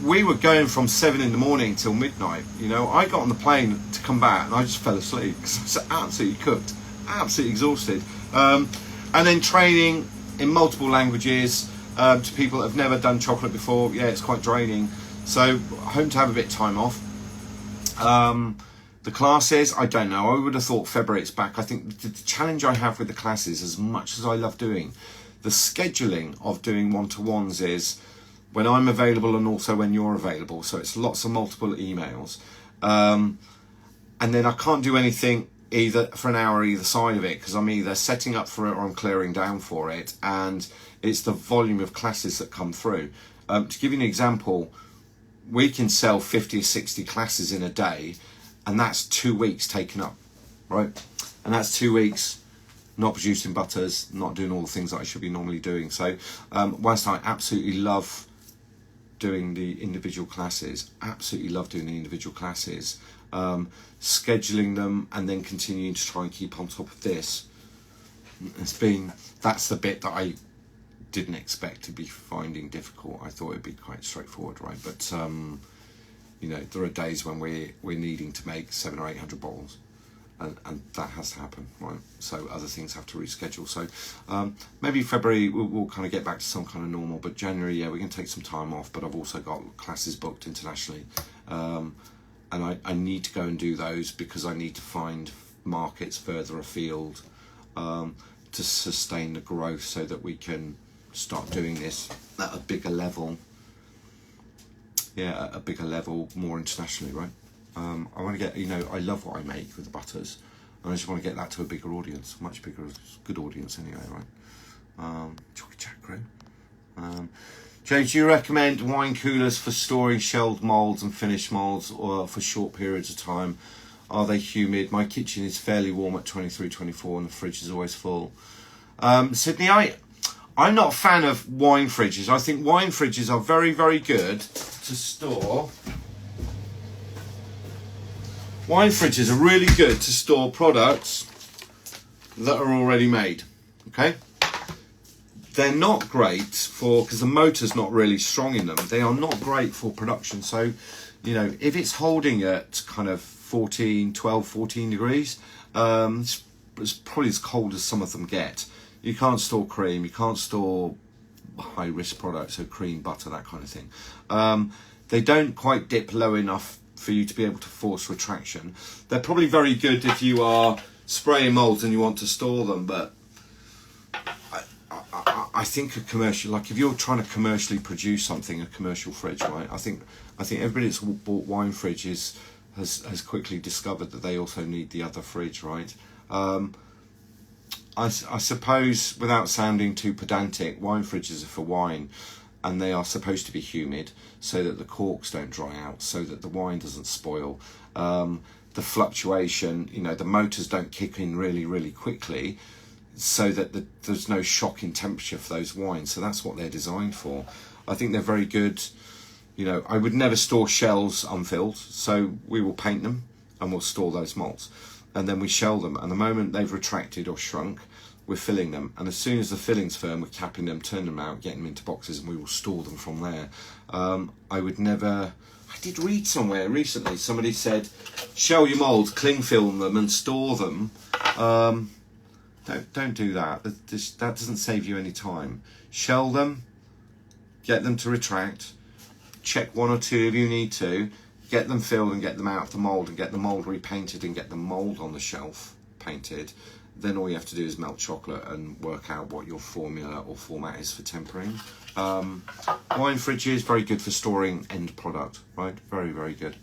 We were going from 7 in the morning till midnight. I got on the plane to come back and I just fell asleep because I was absolutely cooked, absolutely exhausted. And then training in multiple languages to people that have never done chocolate before. Yeah, it's quite draining. So I hope to have a bit of time off. The classes, I don't know. I would have thought February it's back. I think the challenge I have with the classes, as much as I love doing, the scheduling of doing one-to-ones is when I'm available and also when you're available. So it's lots of multiple emails. And then I can't do anything either for an hour either side of it, because I'm either setting up for it or I'm clearing down for it. And it's the volume of classes that come through. To give you an example, we can sell 50 or 60 classes in a day, and that's 2 weeks taken up, right? And that's 2 weeks not producing butters, not doing all the things that I should be normally doing. So whilst I absolutely love doing the individual classes, scheduling them and then continuing to try and keep on top of this, that's the bit that I didn't expect to be finding difficult. I thought it'd be quite straightforward, right? But there are days when we're needing to make 700 or 800 bottles, and that has to happen, right? So other things have to reschedule. So maybe February we'll kind of get back to some kind of normal, but January, yeah, we're going to take some time off. But I've also got classes booked internationally, and I need to go and do those because I need to find markets further afield to sustain the growth so that we can start doing this at a bigger level. Yeah, at a bigger level, more internationally, right? I want to get, I love what I make with the butters, and I just want to get that to a bigger audience, much bigger, good audience anyway, right? Chocy Chat crew. James, do you recommend wine coolers for storing shelled moulds and finished moulds, or for short periods of time? Are they humid? My kitchen is fairly warm at 23, 24, and the fridge is always full. Sydney, I'm not a fan of wine fridges. I think wine fridges are very, very good to store. Wine fridges are really good to store products that are already made, okay? They're not great for, because the motor's not really strong in them, they are not great for production. So, if it's holding at kind of 12, 14 degrees, it's probably as cold as some of them get. You can't store cream, you can't store high risk products, so cream, butter, that kind of thing. They don't quite dip low enough for you to be able to force retraction. They're probably very good if you are spraying moulds and you want to store them, but I think a commercial, like if you're trying to commercially produce something, a commercial fridge, right? I think everybody that's bought wine fridges has quickly discovered that they also need the other fridge, right? I suppose, without sounding too pedantic, wine fridges are for wine, and they are supposed to be humid so that the corks don't dry out, so that the wine doesn't spoil. The fluctuation, the motors don't kick in really, really quickly, so that there's no shock in temperature for those wines. So that's what they're designed for. I think they're very good. I would never store shells unfilled, so we will paint them and we'll store those malts. And then we shell them, and the moment they've retracted or shrunk, we're filling them. And as soon as the filling's firm, we're capping them, turning them out, getting them into boxes, and we will store them from there. I did read somewhere recently, somebody said, shell your moulds, cling film them and store them. Don't do that. That doesn't save you any time. Shell them, get them to retract, check one or two if you need to, get them filled and get them out of the mould and get the mould repainted and get the mould on the shelf painted. Then all you have to do is melt chocolate and work out what your formula or format is for tempering. Wine fridges, very good for storing end product, right? Very, very good.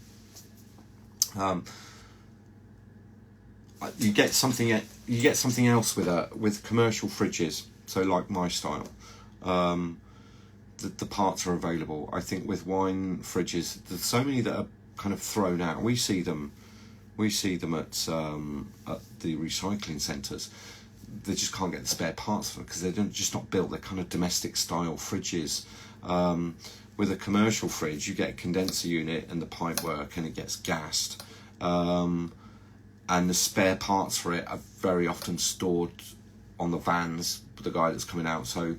You get something else with commercial fridges, so like my style. The parts are available. I think with wine fridges, there's so many that are kind of thrown out. We see them at the recycling centres. They just can't get the spare parts for them because they're just not built. They're kind of domestic style fridges. With a commercial fridge, you get a condenser unit and the pipe work, and it gets gassed. And the spare parts for it are very often stored on the vans with the guy that's coming out. So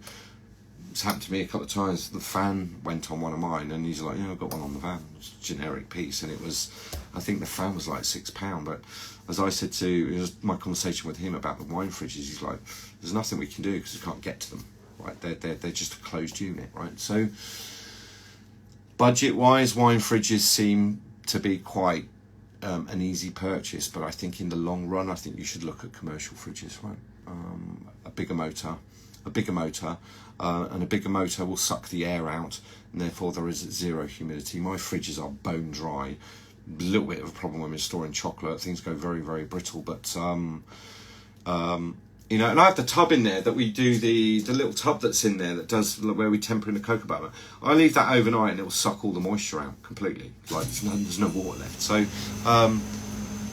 it's happened to me a couple of times. The fan went on one of mine, and he's like, I've got one on the van. It's a generic piece, and I think the fan was like £6. But as I said it was my conversation with him about the wine fridges, he's like, there's nothing we can do because we can't get to them, right? They're just a closed unit, right? So budget-wise, wine fridges seem to be quite an easy purchase, but I think in the long run, I think you should look at commercial fridges, right? A bigger motor, and a bigger motor will suck the air out, and therefore there is zero humidity. My fridges are bone dry. A little bit of a problem when we're storing chocolate. Things go very, very brittle, but and I have the tub in there that we do, the little tub that's in there that does where we temper in the cocoa butter. I leave that overnight and it will suck all the moisture out completely. Like there's no water left. So, and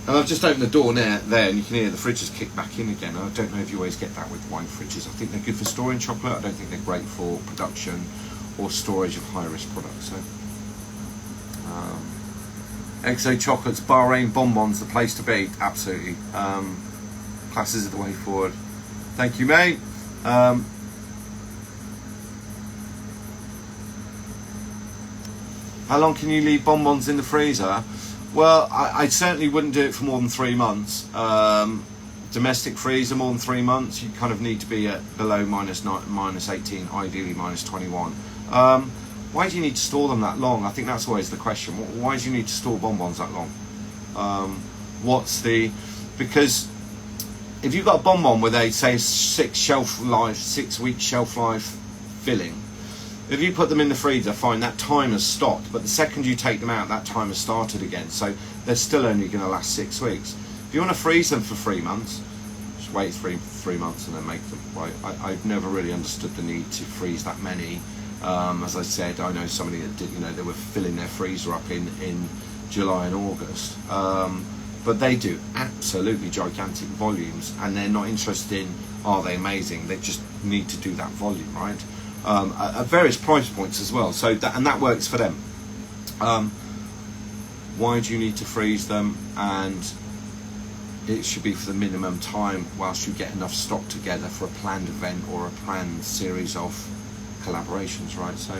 I've just opened the door there and you can hear the fridge has kicked back in again. I don't know if you always get that with wine fridges. I think they're good for storing chocolate. I don't think they're great for production or storage of high risk products. So, Exo Chocolates, Bahrain Bonbons, the place to be. Absolutely. Classes are the way forward. Thank you, mate. How long can you leave bonbons in the freezer? Well, I certainly wouldn't do it for more than 3 months. Domestic freezer more than 3 months, you kind of need to be at below minus 18, ideally minus 21. Why do you need to store them that long? I think that's always the question. Why do you need to store bonbons that long? Because if you've got a bonbon with a, say, 6 week shelf life filling, if you put them in the freezer, fine, that time has stopped, but the second you take them out, that time has started again, so they're still only going to last 6 weeks. If you want to freeze them for 3 months, just wait three months and then make them. Right? I've never really understood the need to freeze that many. As I said, I know somebody that did, they were filling their freezer up in July and August. But they do absolutely gigantic volumes, and they're not interested in, are they amazing? They just need to do that volume, right? At various price points as well. So that works for them. Why do you need to freeze them? And it should be for the minimum time whilst you get enough stock together for a planned event or a planned series of collaborations, right? So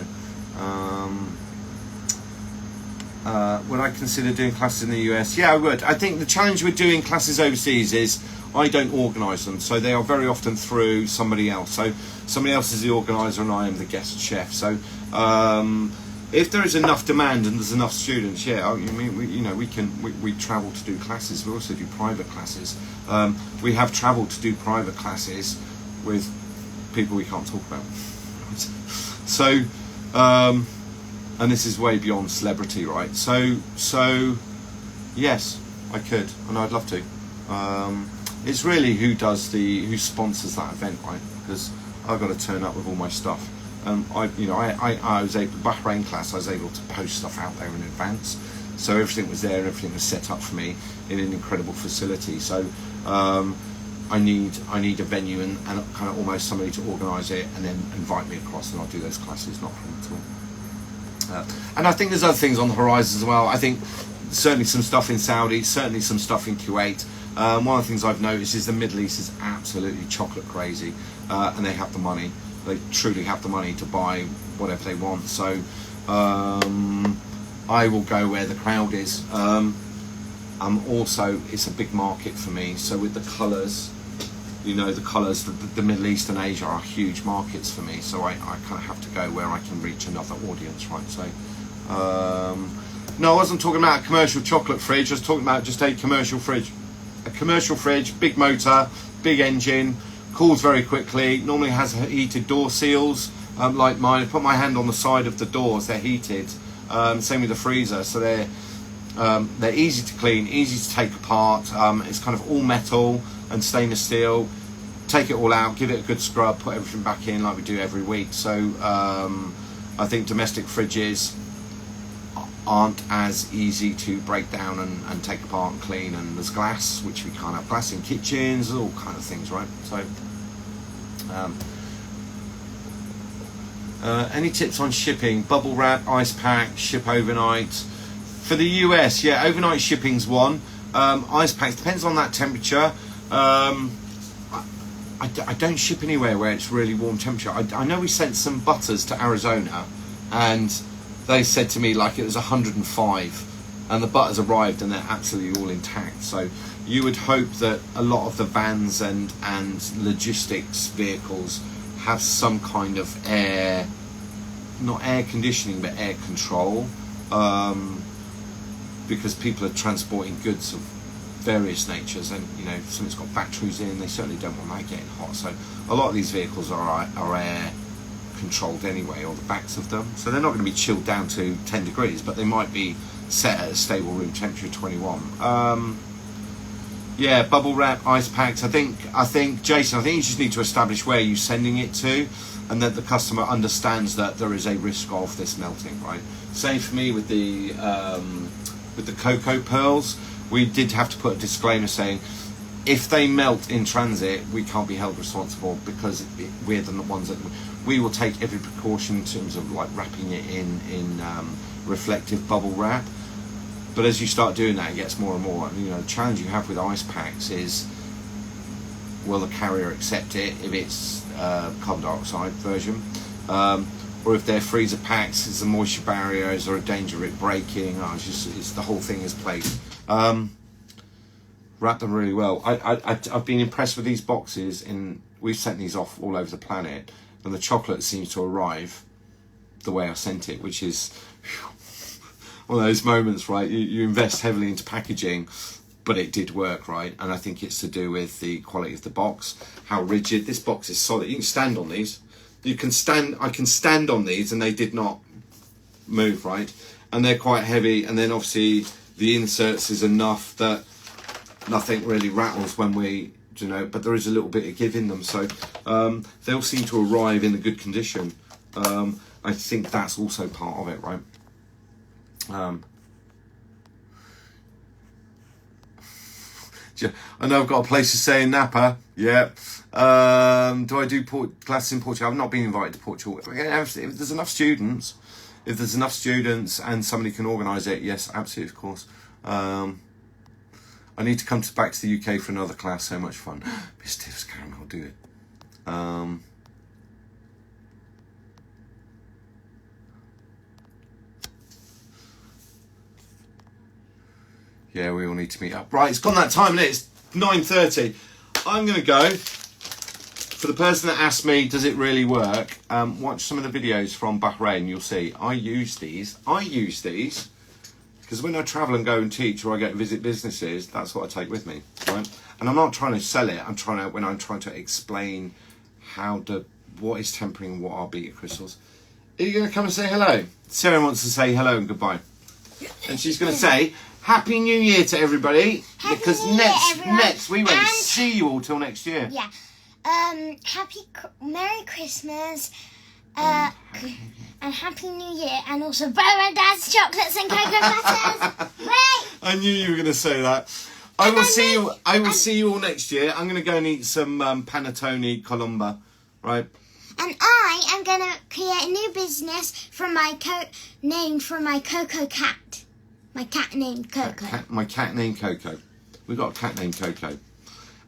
would I consider doing classes in the US? Yeah, I would. I think the challenge with doing classes overseas is I don't organise them, so they are very often through somebody else. So somebody else is the organiser and I am the guest chef. So if there is enough demand and there's enough students, yeah, I mean, we travel to do classes. We also do private classes. We have travelled to do private classes with people we can't talk about. So, and this is way beyond celebrity, right? So yes, I could, and I'd love to. It's really who sponsors that event, right? Because I've got to turn up with all my stuff. I was able, Bahrain class, I was able to post stuff out there in advance, so everything was there and everything was set up for me in an incredible facility. So I need a venue and kind of almost somebody to organise it and then invite me across, and I'll do those classes, not a problem at all. And I think there's other things on the horizon as well. I think certainly some stuff in Saudi, certainly some stuff in Kuwait. One of the things I've noticed is the Middle East is absolutely chocolate crazy, and they have the money. They truly have the money to buy whatever they want. So I will go where the crowd is. Also, it's a big market for me. So with the colours, the Middle East and Asia are huge markets for me. So I kind of have to go where I can reach another audience, right? So no, I wasn't talking about a commercial chocolate fridge. I was talking about just a commercial fridge. A commercial fridge, big motor, big engine, cools very quickly, normally has heated door seals, like mine. I put my hand on the side of the doors, they're heated. Same with the freezer, so they're easy to clean, easy to take apart. It's kind of all metal and stainless steel. Take it all out, give it a good scrub, put everything back in like we do every week. So I think domestic fridges aren't as easy to break down and take apart and clean, and there's glass, which we can't have glass in kitchens, all kind of things, right? So any tips on shipping? Bubble wrap, ice pack, ship overnight. For the US, yeah, overnight shipping's one. Ice packs, depends on that temperature. I don't ship anywhere where it's really warm temperature. I know we sent some butters to Arizona, and they said to me like it was 105, and the butters arrived and they're absolutely all intact. So you would hope that a lot of the vans and logistics vehicles have some kind of air, not air conditioning, but air control, because people are transporting goods of various natures, and if something's got batteries in, they certainly don't want that getting hot. So a lot of these vehicles are air controlled anyway, or the backs of them, so they're not going to be chilled down to 10 degrees, but they might be set at a stable room temperature 21. Yeah, bubble wrap, ice packs. I think Jason, you just need to establish where you're sending it to, and that the customer understands that there is a risk of this melting, right? Same for me with the cocoa pearls. We did have to put a disclaimer saying if they melt in transit, we can't be held responsible, because we're the ones that we will take every precaution in terms of like wrapping it in reflective bubble wrap. But as you start doing that, it gets more and more. The challenge you have with ice packs is, will the carrier accept it if it's carbon dioxide version? or if they're freezer packs, is the moisture barriers or a danger of it breaking. It's the whole thing is placed. Wrap them really well. I've been impressed with these boxes. We've sent these off all over the planet, and the chocolate seems to arrive the way I sent it, which is one of those moments, right? You invest heavily into packaging, but it did work, right? And I think it's to do with the quality of the box, how rigid. This box is solid. You can stand on these. I can stand on these, and they did not move, right? And they're quite heavy, and then obviously the inserts is enough that nothing really rattles when we, but there is a little bit of give in them, so they'll seem to arrive in a good condition. I think that's also part of it, right? I know I've got a place to stay in Napa. Yeah. Do I do classes in Portugal? I've not been invited to Portugal. If there's enough students, and somebody can organise it, yes, absolutely, of course. I need to come back to the UK for another class. So much fun. Be stiff as caramel. Do it. Yeah, we all need to meet up. Right, it's gone that time, and it's 9:30. I'm going to go. For the person that asked me, does it really work? Watch some of the videos from Bahrain. You'll see. I use these because when I travel and go and teach, or I go to visit businesses, that's what I take with me, right? And I'm not trying to sell it. I'm trying to explain what is tempering and what are beta crystals. Are you going to come and say hello? Sarah wants to say hello and goodbye, and she's going to say Happy New Year to everybody. Because next we won't see you all till next year. Yeah. Merry Christmas. And Happy New Year, and also Mum and Dad's chocolates and cocoa butters. Wait! I knew you were going to say that. I will see you all next year. I'm going to go and eat some panettone Colombia, right? And I am going to create a new business for my named for my Coco cat. My cat named Coco. My cat named Coco. We've got a cat named Coco.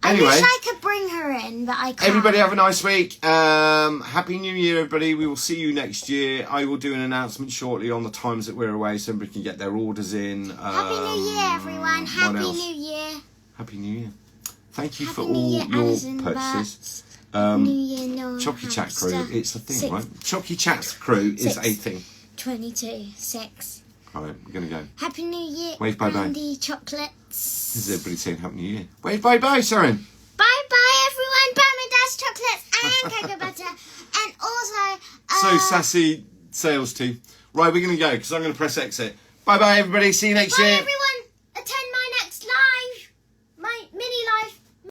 Anyway, I wish I could bring her in, but I can't. Everybody have a nice week. Happy New Year, everybody. We will see you next year. I will do an announcement shortly on the times that we're away so everybody can get their orders in. Happy New Year, everyone. Happy New Year. Happy New Year. Thank you Happy for New all Year, your Alison purchases. New Year, no Chocy Chat crew, hamster. it's the thing, right? Chocy Chat crew is a thing. 22, 6. Alright, we're going to go. Happy New Year, Wave bye-bye. Andy Chocolates. This is everybody saying Happy New Year. Wave bye-bye, Sharon. Bye-bye, everyone. Mum and Dad's chocolates and cocoa butter. And also... So sassy sales team. Right, we're going to go because I'm going to press exit. Bye-bye, everybody. See you next year. Everyone.